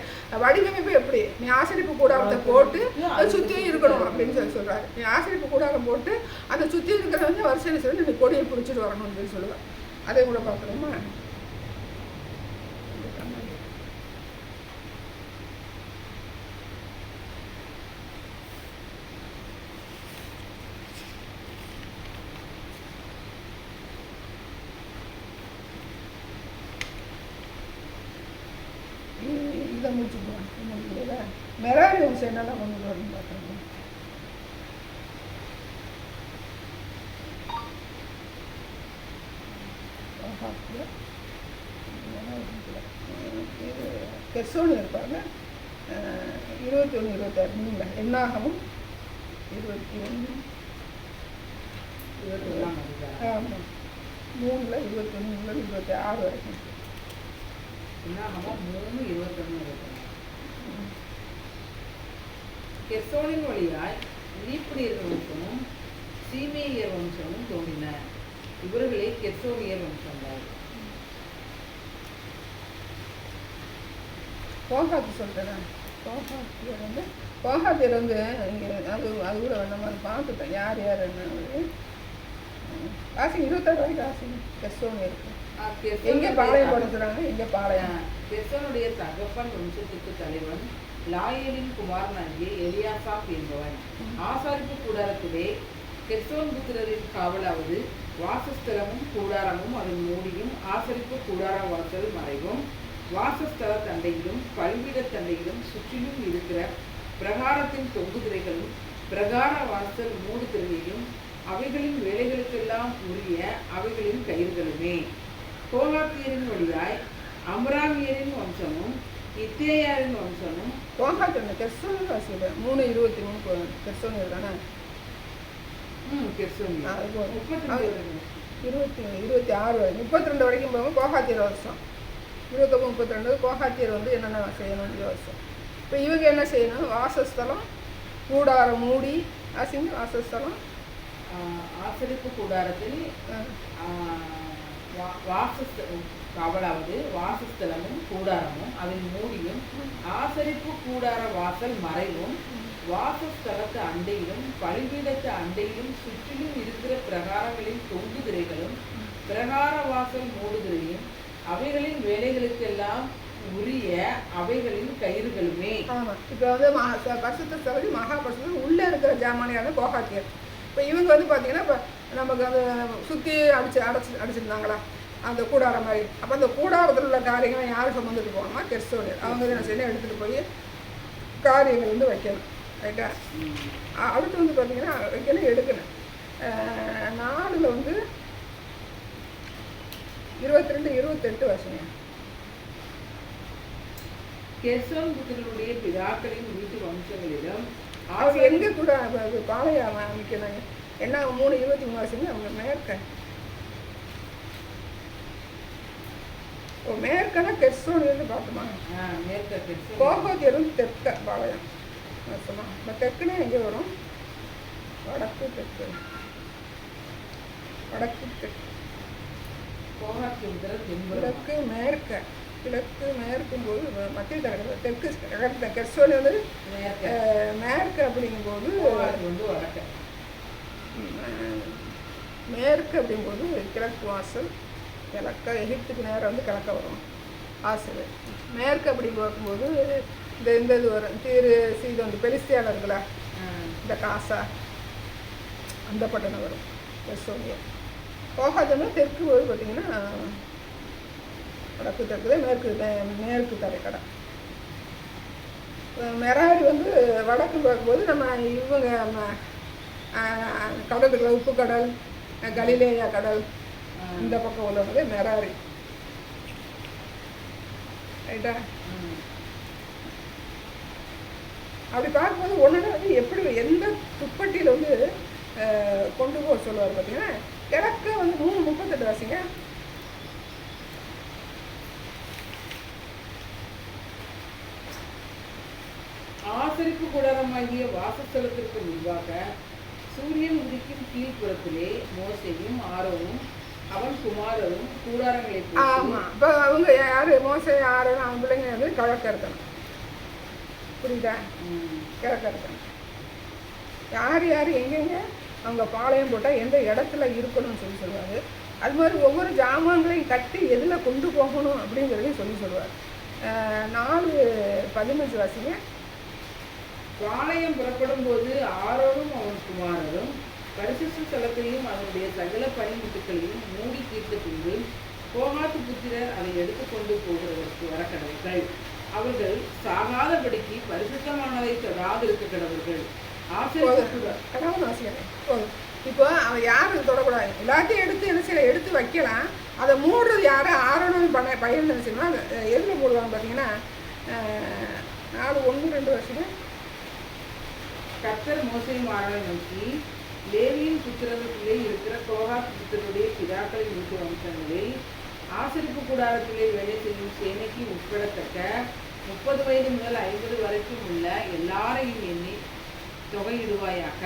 வடிவமைப்பு எப்படி, நீ ஆசிரியப்பு கூடாரத்தை போட்டு அதை சுற்றியும் இருக்கணும் அப்படின்னு சொல்கிறாரு. நீ ஆசிரியப்பு கூடாரம் போட்டு அதை சுற்றி இருக்கிறத வந்து வருஷம் சொல்லி நீ கொடியை பிடிச்சிட்டு வரணும் அப்படின்னு சொல்லுவேன். அதை கூட பார்க்கணுமா, இதை முடிச்சுக்குவோம். மெராரி வம்சம் என்னெல்லாம் கொண்டு வரணும்னு பார்க்குறோம். கெர்சோனி இருப்பாங்க 21, 26 என்னாகவும் 21 ஆமாம் 3ல் 21 முதல் 26 வரைக்கும். என்னாகமம் 3:21. கெர்சோனின் வழியாய் லீப்னியர் வம்சமும் சீமேயர் வம்சமும் தோன்றின. இவர்களே கெர்சோனியர் வம்சங்கள். கோகாத்து சொல்கிறேன். கோகாத்தியர் வந்து இங்கே அது கூட நம்ம பார்த்துட்டோம் யார் யார் என்ன ஆசி 26 வரைக்கும் ஆசி கெர்சோனியருக்கு எங்கே பாளையம் படுத்துறாங்க, எங்கே பாளையம். கெர்சோனுடைய தகப்பன் வம்சத்துக்கு தலைவன் லாயேலின் குமாரனாகிய எலியாசாப் என்பவன். ஆசாரிப்பு கூடாரத்திலே கெர்சோன் புத்திரரின் காவலாவது வாசஸ்தலமும் கூடாரமும் அதன் மூடியும் ஆசரிப்பு கூடார வாசல் மறைவும் வாசஸ்தல தண்டையிலும் பல்விட தண்டையிலும் சுற்றிலும் இருக்கிற பிரகாரத்தின் தொங்கு திரைகளும் பிரகார வாசல் மூடு திரையிலும் அவைகளின் வேலைகளுக்கெல்லாம் உரிய அவைகளின் கயிறுகளுமே. கோகாத்தியரின் வழியாய் அம்ராமியரின் வம்சமும் இத்தேயாரின் வம்சமும். கோகாத் கெர்சோன் 3:23 கெர்சோனியர் தானே. 26 வரைக்கும் 32 வரைக்கும் போகும் கோகாத்தியர் வருஷம். 29-32 கோகாத்தியர் வந்து என்னென்ன செய்யணும் வருஷம். இப்போ இவங்க என்ன செய்யணும்? வாசஸ்தலம் கூடாரம் மூடி அசிங்க வாசஸ்தலம் ஆசரிப்பு கூடாரத்தில் காவலாவது வாசஸ்தலமும் கூடாரமும் அதன் மூடியும் ஆசரிப்பு கூடார வாசல் மறைவும் வாசஸ்தலத்து அண்டையிலும் பலிபீடத்து அண்டையிலும் சுற்றிலும் இருக்கிற பிரகாரங்களின் தொங்கு திரைகளும் பிரகார வாசல் மூடுதிரையும் அவைகளின் வேலைகளுக்கெல்லாம் உரிய அவைகளின் கயிறுகளுமே. ஆமாம். இப்போ வந்து பரிசுத்த ஸ்தலத்து மகா பரிசுத்தம் உள்ளே இருக்கிற ஜாமானியான கோகாத்தியர். இப்போ இவங்க வந்து பார்த்தீங்கன்னா இப்போ நமக்கு அந்த சுற்றி அடிச்சிருந்தாங்களா அந்த கூடாரம் மாதிரி. அப்போ அந்த கூடாரத்தில் உள்ள காரியங்களை யார் சுமந்துட்டு போகணுமா? கெர்சோனியர். அவங்க என்ன செய்யணும்? எடுத்துகிட்டு போய் காரியங்கள் வந்து வைக்கணும். ரைட்டா? அடுத்து வந்து பார்த்தீங்கன்னா வைக்கணும் எடுக்கணும். 4 வந்து 22-28 வருஷங்க. கெர்சோன் புத்திரருடைய பிதாக்களின் வீட்டு வம்சங்களிலும் அவங்க எங்கே கூட பாளையம் அமைக்கணுங்க. என்ன 3:23 வருஷங்க அவங்க மேற்க. மேற்கனா கெர்சோனியர்னு பார்த்தோமா? கோகாத்தியர் வந்து தெற்க பாளையம் வருஷமா. இப்போ தெற்குனா எங்கே வரும்? வடக்கு தெற்கு. வடக்கு தெற்கு. கிழக்கு மேற்க. கிழக்கு மேற்கும் போது மத்திய கிழக்கு தெற்கு கிழக்கு கெர்சோனி வந்து மேற்கு. அப்படிங்கும்போது மேற்கு அப்படிங்கும்போது கிழக்கு வாசல். கிழக்க எகிப்துக்கு நேரம் வந்து கிழக்க வரும் வாசல். மேற்கு அப்படி பார்க்கும்போது இந்த இது வரும் தீரு சீதம் பெலிஸ்தியாவில் இருக்குல்ல இந்த காசா அந்த பட்டணம் வரும் கெர்சோனியா. கோகாத்தம்னா தெற்கு போது பார்த்திங்கன்னா வடக்கு தெற்கு மேற்கு தரைக்கடை. மெராரி வந்து வடக்கு பார்க்கும்போது நம்ம இவங்க கடலுக்குள்ள உப்பு கடல் கலிலேயா கடல் இந்த பக்கம் உள்ளது மெராரி. ரைட்டா? அப்படி பார்க்கும்போது ஒன்று வந்து எப்படி எந்த துப்பட்டியில் வந்து கொண்டு போக சொல்லுவார் பார்த்தீங்கன்னா கிழக்க வந்து 3:38 வாசிங்க. ஆசரிப்பு கூடாரமாகிய வாசஸ்தலத்திற்கு முன்பாக சூரியன் உதிக்கும் கீழ்ப்புறத்திலே மோசேயும் ஆரோனும் அவன் குமாரரும் கூடாரங்களை. ஆமாம். இப்போ அவங்க யார்? மோசே ஆரோனும் அவன் பிள்ளைங்க வந்து கிழக்க இருக்கணும். புரியுதா? கிழக்க இருக்கணும். யார் யார் எங்கெங்க அவங்க பாளையம் போட்டால் எந்த இடத்துல இருக்கணும்னு சொல்லுவார். அது மாதிரி ஒவ்வொரு ஜாமான்களையும் கட்டி எதில் கொண்டு போகணும் அப்படிங்கிறதையும் சொல்லுவார். 4:15 வாசிங்க. பாளையம் புறப்படும் போது ஆரோனும் அவன் குமாரரும் பரிசுத்த ஸ்தலத்தையும் அதனுடைய சகல பணிமுட்டுகளையும் மூடி தீர்த்த பின்பு கோகாத்து புத்திரர் அதை எடுத்துக்கொண்டு போகிறதற்கு வர கடவுள்கள். அவர்கள் சாகாதபடிக்கு பரிசுத்தமானதை தொடாது இருக்க கடவுள்கள். இப்போ அவன் யாருக்கு தொடக்கூடாது. எல்லாத்தையும் எடுத்து என்ன செய்யலாம்? எடுத்து வைக்கலாம். அதை மூடுறது யார்? ஆரோனும் பையன் என்ன செய்யணும்? எதில் மூடுவாங்க பார்த்தீங்கன்னா 4:1-2 வருஷம். கர்த்தர் மோசேயும் ஆரோனை நோக்கி லேவியின் புத்திரத்திலே இருக்கிற கோகாத் புத்திரருடைய பிதாக்களின் வீட்டு வம்சங்களில் ஆசரிப்பு கூடாரத்திலே வேலை செய்யும் சேனைக்கு உட்படத்தக்க 30 வயது முதல் 50 வரைக்கும் உள்ள எல்லாரையும் எண்ணி தொகையிடுவாயாக.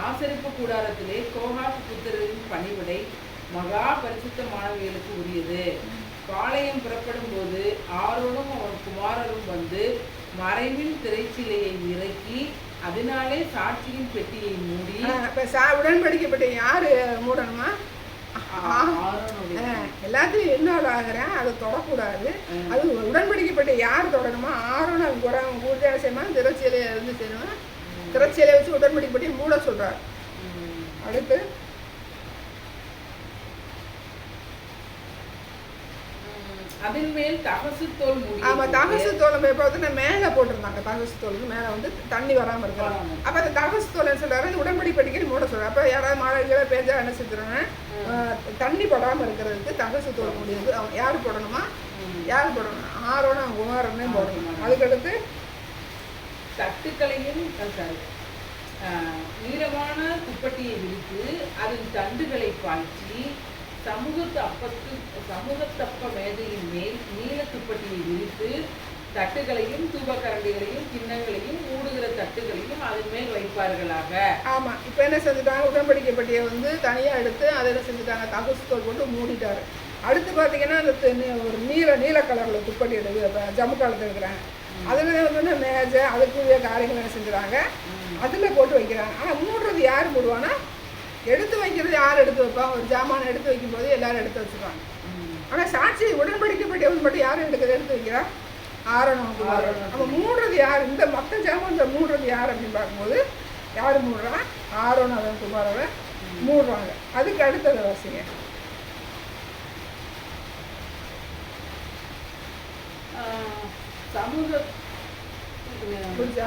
ஆசரிப்பு கூடாரத்திலே கோகாத் புத்திரரின் பணிவிடை மகா பரிசுத்தமானவைகளுக்கு உரியது. பாளையம் புறப்படும் போது ஆரோனும் அவன் குமாரரும் வந்து மறைவின் திரைச்சிலையை இறக்கி அதனாலே சாட்சியின் பெட்டியை மூடி. உடன்படிக்கப்பட்ட யாரு மூடணுமா? எல்லாத்தையும் இன்வால்வ் ஆகிறேன், அதை தொடக்கூடாது. அது உடன்படிக்கப்பட்ட யார் தொடணுமா? ஆரோன் அவங்க பூஜை செய்யணுமா? திரைச்சிலையை இருந்து செய்யணுமா? திரைச்சிலையை வச்சு உடன்படிக்கப்பட்ட மூட சொல்றாரு. அடுத்து அதன் மேல் தகசு தோல் மூடி. ஆமா, தகசு தோலை பார்த்தீங்கன்னா மேலே போட்டிருந்தாங்க. தகசு தோலுக்கு மேலே வந்து தண்ணி வராமல் இருக்கிறாங்க. அப்போ அந்த தகசு தோல்னு சொல்றாரு, உடன்படிக்கைக்கு மூட சொல்றாரு. அப்போ யாராவது மழை கீழே பேஞ்சா என்ன செஞ்சிடணும்? தண்ணி படாமல் இருக்கிறதுக்கு தகசு தோல் முடியுது. அவங்க யார் போடணுமா? யார் போடணும்? ஆரோன்னு அவங்க குமாரனே போடணும். அதுக்கடுத்து தட்டுக்களையும் நீளமான துப்பட்டியை விரித்து அதன் தண்டுகளை பாய்ச்சி சமூகத்தப்ப மேதையின் மேல் நீல துப்பட்டியை விரித்து தட்டுகளையும் தூபக்கரண்டிகளையும் கிண்ணங்களையும் மூடுகிற தட்டுகளையும் அதன் மேல் வைப்பார்களாக. ஆமா, இப்போ என்ன செஞ்சுட்டாங்க? உடன்படிக்கைப்பட்டியை வந்து தனியாக எடுத்து அதை என்ன செஞ்சுட்டாங்க? தகசுத்தோல் போட்டு மூடிட்டாரு. அடுத்து பார்த்தீங்கன்னா அந்த ஒரு நீல கலரில் துப்பட்டி எடுத்து ஜம்மு காலத்தில் எடுக்கிறாங்க. அதில் வந்து மேஜை அதுக்குரிய காரியங்கள் என்ன செஞ்சுறாங்க? அதில் போட்டு வைக்கிறாங்க. ஆனால் மூடுறது யார் மூடுவானா? எடுத்து வைக்கிறது யார் எடுத்து வைப்பாங்க? ஒரு ஜாமானை எடுத்து வைக்கும்போது எல்லாரும் எடுத்து வச்சுருவாங்க. ஆனால் சாட்சி உடன்படிக்கப்பட்டவங்க மட்டும் யாரும் எடுத்து வைக்கிறா? ஆரோன். நம்ம மூடுறது யார்? இந்த மொத்த ஜாமான் மூடுறது யார் அப்படின்னு பார்க்கும்போது யார் மூடுறா? ஆரோன் அவன் குமாரவை மூடுறாங்க. அதுக்கு அடுத்தது வாசிங்க. சமூக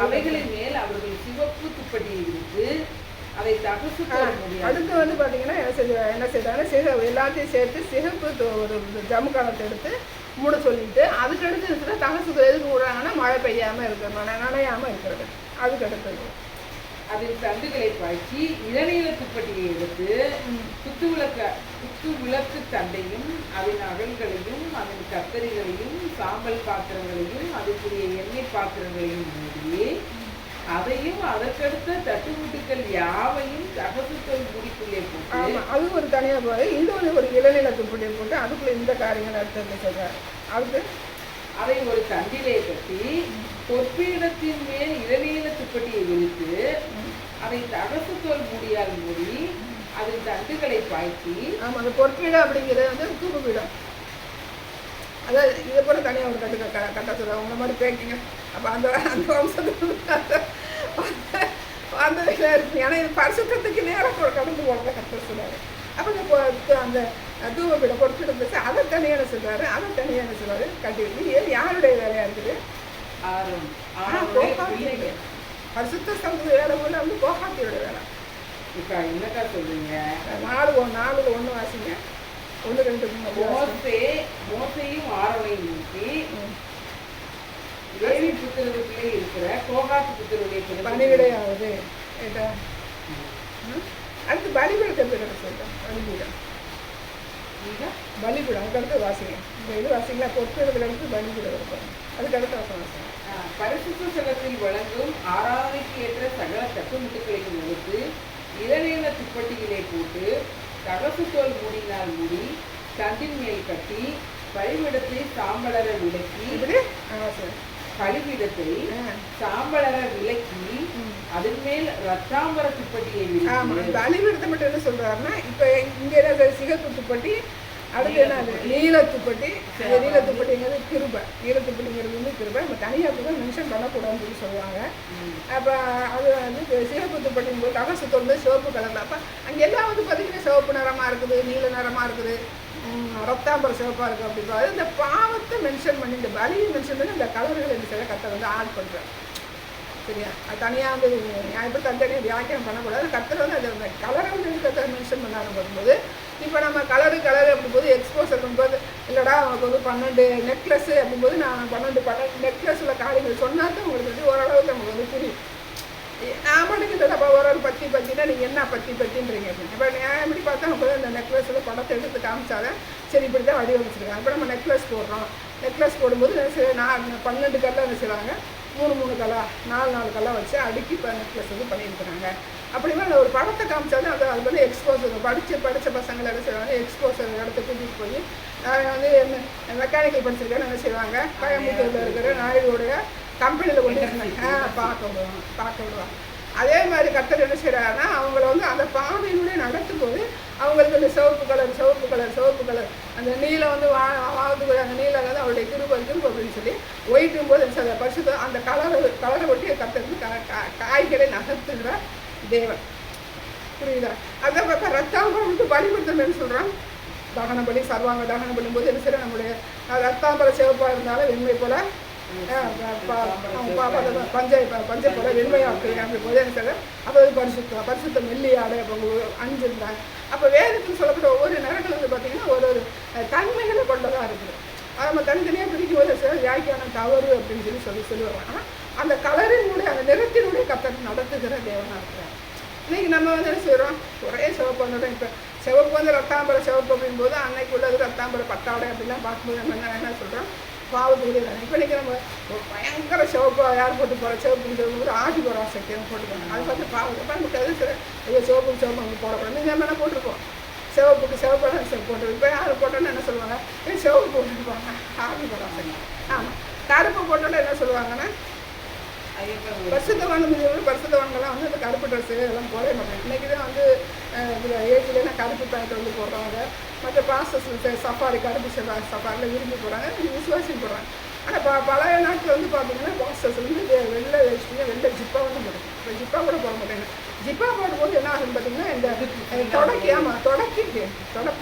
அவைகளின் மேல் அவர்கள் சிவப்பு துப்பட்டியை விரித்து அதை தகசு அடுத்து வந்து பார்த்தீங்கன்னா என்ன செய்தாங்க? எல்லாத்தையும் சேர்த்து சிகப்பு ஒரு ஜம்மு காலத்தை எடுத்து மூட சொல்லிட்டு அதுக்கு அடுத்து தகசு எதுக்கு மூடுறாங்கன்னா மழை பெய்யாமல் இருக்கிறது, நனையாமல் இருக்கிறது. அதுக்கு அடுத்தது அதில் தண்டுகளை பாய்ச்சி இளநீல துப்பட்டியை எடுத்து குத்து விளக்கு தண்டையும் அதன் அகல்களையும் அதன் கத்தரிகளையும் சாம்பல் பாத்திரங்களையும் அதுக்குரிய எண்ணெய் பாத்திரங்களையும் மூடி அதையும் அதற்கடுத்த தட்டுமுட்டுக்கள் யாவையும் தகசுத்தோல் மூடிக்குள்ளே போட்டு. அது ஒரு தனியாக போய் இன்னொன்று ஒரு இளநில துப்பட்டியை போட்டு அதுக்குள்ளே இந்த காரியங்கள் அடுத்து சொல்றாரு. அதுக்கு அதை ஒரு தண்டிலே கட்டி பொற்பீடத்தின் மேல் இளநீல துப்பட்டியை விரித்து அதை தகசுத்தோல் மூடியால் மூடி அதில் தண்டுகளை பாய்ச்சி. ஆமாம், அந்த பொற்பீடம் அப்படிங்கிறது வந்து தூக்குப்பீடம். அதாவது இதை போல தனியாக ஒரு கட்ட சொல்லுவாங்க. உங்களை மாதிரி பேக்கிங்க. அப்போ அந்த வம்சத்துக்கு அந்த இதில் இருக்குங்க. ஏன்னா இது பரிசுத்தத்துக்கு நேரம் கடந்து போகிறத கட்ட சொல்லுவாங்க. அப்போ அந்த தூவப்பீடம் பொறுப்பிடம் பேச அதை தனியான சொல்லுவார். அதை தனியான சொல்லுவார் கட்டி வைக்கணும். யாருடைய வேலையாக இருக்குது? பரிசுத்த சமூக வேலை போல வந்து கோகாத்தியோட வேலை. இப்போ என்னக்கா சொல்றீங்க? 4:1 வாசிங்க. 1-2 மோசையும் ஆரோனையும் நோக்கி லேவி புத்திரருக்குள்ளே இருக்கிற கோகாத் புத்திரருடைய பணிவிடையாவது. அடுத்து பலிபீடத்தை பேர் சொல்கிறேன். பலிபீடம் அதுக்கடுத்து வாசிங்க. இந்த இது வாசிங்களா? பொற்பீடத்தில் அடுத்து பலிபீடம் இருக்கும். அதுக்கடுத்து வாசிங்க. பரிசுத்த ஸ்தலத்தில் வழங்கும் ஆராதனைக்கு ஏற்ற சகல தட்டுமுட்டுக்களையும் எடுத்து இளநீல துப்பட்டியிலே போட்டு தகசுத்தோல் மூடினால் மூடி தண்டின் மேல் கட்டி பலிபீடத்தை சாம்பலர விலக்கி பலிபீடத்தை சாம்பலர விலக்கி அதன் மேல் ரத்தாம்பர துப்பட்டியை பலிபீடத்தை மட்டும் என்ன சொல்றாருன்னா, இப்ப இங்க என்ன சிகப்பு துப்பட்டி, அடுத்து என்ன நீல துப்பட்டி. நீல துப்பட்டிங்கிறது கிருபை. நீல துப்பட்டிங்கிறது வந்து கிருபை. நம்ம தனியாக தான் மென்ஷன் பண்ணக்கூடாதுன்னு சொல்லி சொல்லுவாங்க. அப்போ அது வந்து சிகப்பு துப்பட்டிங்கும் போது தகசுத்தோல் வந்து சிவப்பு கலரில். அப்போ அங்கே எல்லாம் வந்து பார்த்திங்கன்னா சிவப்பு நிறமாக இருக்குது, நீல நிறமாக இருக்குது, ரத்தாம்பரம் சிவப்பாக இருக்குது. அப்படின்றது இந்த பாவத்தை மென்ஷன் பண்ணி இந்த பலியை மென்ஷன் பண்ணி இந்த கலர்கள் என்ன செய்ய கத்தை வந்து ஆட் பண்ணுறேன். சரியா? அது தனியாக வந்து நான் எப்படி தனியாக வியாக்கியம் பண்ணக்கூடாது. கத்தர் வந்து அது கலரை வந்து கத்தை மென்ஷன் பண்ணாலும் பார்க்கும்போது இப்போ நம்ம கலரு அப்படிங்கும்போது எக்ஸ்போஸ் இருக்கும்போது இல்லைடா அவங்களுக்கு வந்து 12 நெக்லஸ்ஸு அப்படிங்கும்போது நான் 12 நெக்லஸில் காரியங்கள் சொன்னால் தான் உங்களுக்கு வந்து ஓரளவுக்கு நமக்கு வந்து புரியும். நான் படிக்கிறது அப்போ ஒரு பத்தி பற்றினா நீங்கள் என்ன பற்றின்றீங்க அப்படின்னு. இப்போ நான் எப்படி பார்த்தா நம்ம இந்த நெக்லஸில் படத்தை எடுத்து காமிச்சாதான் சரி இப்படி தான் வடிவமைச்சிருக்காங்க. இப்போ நம்ம நெக்லஸ் போடுறோம், நெக்லஸ் போடும்போது நான் 12 கல்லாம் என்ன செய்வாங்க, 3 கல்லா 4 கல்லா வச்சு அடுக்கி இப்போ நெக்லஸ் வந்து பண்ணியிருக்கிறாங்க. அப்படின்னா அந்த ஒரு படத்தை காமிச்சாலும் அது வந்து எக்ஸ்போசர் படித்த பசங்களை என்ன செய்வாங்க, எக்ஸ்போசர் இடத்த கூட்டிகிட்டு போய் வந்து மெக்கானிக்கல் படிச்சிருக்கேன்னு என்ன செய்வாங்க, கோயம்புத்தூரில் இருக்கிற நாயுடைய கம்பெனியில் கொண்டு பார்க்க விடுவாங்க. அதே மாதிரி கர்த்தர் என்ன செய்கிறாருன்னா அவங்கள வந்து அந்த பாதையினுடைய நடத்தும் போது அவங்களுக்கு இந்த சிவப்பு கலர் அந்த நீலம் வந்து வாழ்ந்து அந்த நீலம் வந்து அவருடைய கிருபை அப்படின்னு சொல்லி ஒயிட்டும் போது அந்த பரிசுத்த அந்த கலரை ஒட்டி கர்த்தருக்கு காய்களை நகர்த்துகிற தேவன். புரியுதா? அதை பார்த்தா ரத்தாம்பரம் வந்து பலிபடுத்தணும்னு சொல்கிறான். தகன பலி சர்வாங்க தகன பலியும் போது என்ன செய்யற நம்முடைய ரத்தாம்பரம் சிவப்பாக இருந்தாலும் வெண்மை போல பஞ்சை போல வெண்மையாக அப்படி போது என்ன செய்ய அப்போ பரிசுத்த மெல்லியாடை அப்போ அணிஞ்சிருந்தாங்க. அப்போ வேதத்தில் சொல்லப்பட்ட ஒவ்வொரு நிறங்கள் வந்து பார்த்திங்கன்னா ஒரு தன்மைகளை கொண்டதாக இருக்குது. அதை நம்ம தனித்தனியாக பிரிக்கும் போது வியாக்கியானம் தவறு அப்படின்னு சொல்லுவாங்க. ஆனால் அந்த கலரினுடைய அந்த நிறத்தினுடைய கர்த்தர் நடத்துகிற தேவனாக இருக்கிறார். இன்றைக்கி நம்ம வந்து என்ன செய்கிறோம், ஒரே சிவப்பு வந்துடும். இப்போ சிவப்பு வந்து ரத்தாம்பரம் சிவப்பு அப்படின் போது அன்னைக்கு உள்ளது ரத்தாம்பரம் பட்டாடை அப்படிலாம் பார்க்கும்போது நம்ம என்ன சொல்கிறோம், பாவத்துக்குரிய தானே. இப்போ இன்றைக்கி நம்ம பயங்கர சிவப்பு யார் போட்டு போகிறோம், சிவப்புன்னு சொல்லும்போது ஆடி போகிற ஆசக்தி போட்டுக்கோங்க. அது பார்த்து பாவத்தை நமக்கு அது சரி ஐயோ சிவப்புக்கு நம்ம போடக்கூடாது. நீங்கள் என்ன போட்டிருக்கோம், சிவப்புக்கு சிவப்பான போட்டு இப்போ யார் போட்டோன்னு என்ன சொல்லுவாங்க, சிவப்பு போட்டுருப்பாங்க ஆடி போகிற ஆசக்தி. ஆமாம், கருப்பு போட்டோன்னு என்ன சொல்லுவாங்கன்னா பரிசுத்தவான்கள்லாம் வந்து அந்த கருப்பு ட்ரெஸ்ஸு எல்லாம் போடவே மாட்டாங்க. இன்றைக்கி தான் வந்து ஏஜ்லாம் கருப்பு பேண்ட் வந்து போடுறாங்க. மற்ற பாஸ்டர்ஸ் சஃபாரி கருப்பு சஃபாரியில் விரும்பி போடுறாங்க, விசுவாசி போடுறாங்க. ஆனால் பழைய நாட்டில் வந்து பார்த்தீங்கன்னா பாஸ்டர்ஸ் வந்து வெள்ளை வேஷ்டியும் வெள்ளை ஜிப்பா வந்து போடுறாங்க. இப்போ ஜிப்பா கூட போட மாட்டேங்க. ஜிப்பா போடும்போது என்ன ஆகுதுன்னு பார்த்தீங்கன்னா இந்த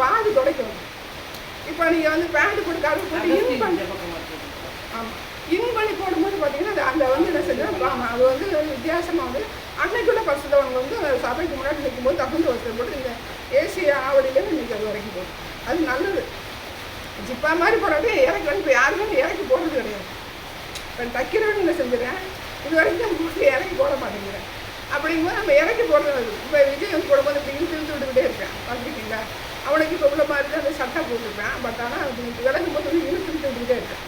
பாதி துடைக்கணும். இப்போ நீங்கள் வந்து பேண்ட் போட்டு கருப்பு போட்டு ஆமாம் இன் பண்ணி போடும்போது பார்த்தீங்கன்னா அந்த வந்து என்ன செஞ்சோம், அது வந்து வித்தியாசமாக வந்து அன்னைக்குள்ள பரிசுத்தவங்க வந்து சபைக்கு முன்னாடி நிற்கும்போது தகுந்த வசதி போட்டு இந்த ஏசி ஆவடியிலேருந்து இன்றைக்கி அது வரைக்கும் போடும். அது நல்லது. ஜிப்பா மாதிரி போடாட்டி இறக்கி வந்து இப்போ யாருமே இறக்கி போடுறது கிடையாது. இப்போ தைக்கிறவங்க என்ன செஞ்சுறேன், இது வரைக்கும் போட்டு இறக்கி போட மாட்டேங்கிறேன். அப்படிங்கும்போது நம்ம இறக்கி போடுறது. இப்போ விஜய் வந்து போடும்போது இப்படி இழுத்து விட்டுக்கிட்டே இருக்கேன் பார்த்துக்கிட்டீங்களா. அவனுக்கு இப்போ உள்ள மாதிரி தான் அந்த சட்டை போட்டுருப்பேன். பட் ஆனால் அது விளக்கும் போது வந்து இழுத்து விட்டுக்கிட்டே இருக்கேன்.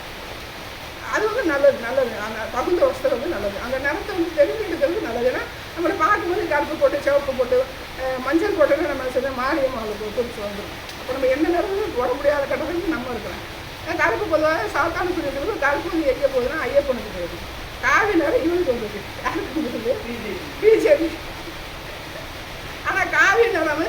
அது வந்து நல்லது அந்த தகுந்த வஸ்திரம் வந்து நல்லது. அந்த நிறத்தை வந்து தெரிஞ்செடுக்கிறது நல்லது. ஏன்னா நம்மளை பார்க்கும்போது கருப்பு போட்டு சிவப்பு போட்டு மஞ்சள் போட்டோன்னா நம்ம செய்ய மாரியம்மாவுக்கு குறித்து வந்துடும். அப்போ நம்ம என்ன நிறமும் போட முடியாத கட்டத்துக்கு நம்ம இருக்கிறோம். கருப்பு பொதுவாக சாத்தானு சொல்லிட்டு கருப்பு வந்து எங்கே போகுதுன்னா ஐயப்பனுக்கு போகுது. காவி நிறம் இவனுக்கு வந்துருக்கு. யாருக்கு வந்துருக்கு, பிஜேபி. ஆனால் காவி நிறம்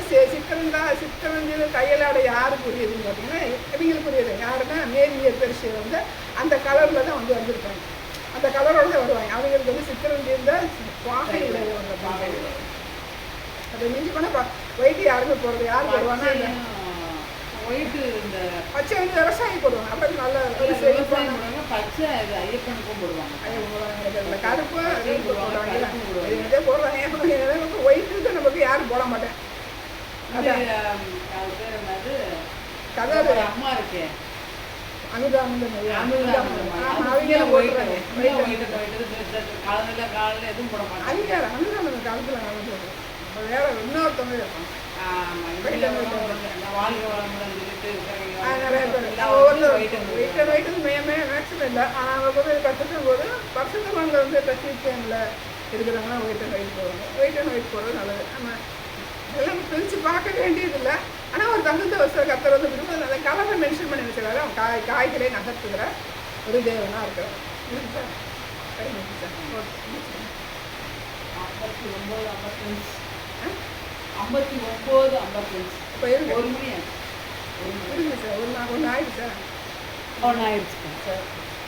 சித்திரஞ்சு கையலாட யாருக்கு புரியுதுன்னு பார்த்தீங்கன்னா இவங்களுக்கு புரியுது. யாருன்னா மேரியர் பெருசு வந்து அந்த கலரில் தான் வந்து வந்திருக்காங்க. அந்த கலரோடு தான் வருவாங்க. அவங்களுக்கு வந்து சித்திரஞ்சிருந்த பாகை வந்த பாகை. அதை மிஞ்சி போனால் ஒயிட்டு யாருமே போடுறது யார் போடுவாங்க, ஒயிட்டு இந்த பச்சை வந்து விவசாயி போடுவாங்க. அப்படி நல்ல ஒரு செழிப்பான பச்சை ஐயப்பனுக்கும் போடுவாங்க. கருப்பு இதே போடுறாங்க. ஒயிட்டு நமக்கு யாரும் போட மாட்டேன். கலர் அம்மா இருக்கேன் அனுதாமன் காலத்தில் வேற இன்னொருத்தவங்க இருப்பாங்க. நிறைய பேர் ஒவ்வொரு மேக்ஸிமம் இல்லை. ஆனால் அவங்க வந்து கற்றுக்கும் போது பர்சன்ட் வந்து டெக்னீஷியனில் இருக்கிறவங்க ஒயிட் அண்ட் ஒயிட் போடுவாங்க. ஒயிட் அண்ட் ஒயிட் போடுறது நல்லது. நம்ம எல்லாம் பிரித்து பார்க்க வேண்டியதில்லை. ஆனால் ஒரு தகுந்த வருஷம் கத்தர் வந்து விரும்புவது அந்த கலரை மென்ஷன் பண்ணி வச்சுருக்காரு. அவன் காய்களை நகர்த்துகிற ஒரு தேவனாக இருக்கிறார். சார் 59 இப்போ ஒரு மணி இருங்க சார். ஒன்று ஆயிடுச்சு சார். ஒன்று ஆயிடுச்சு சார்.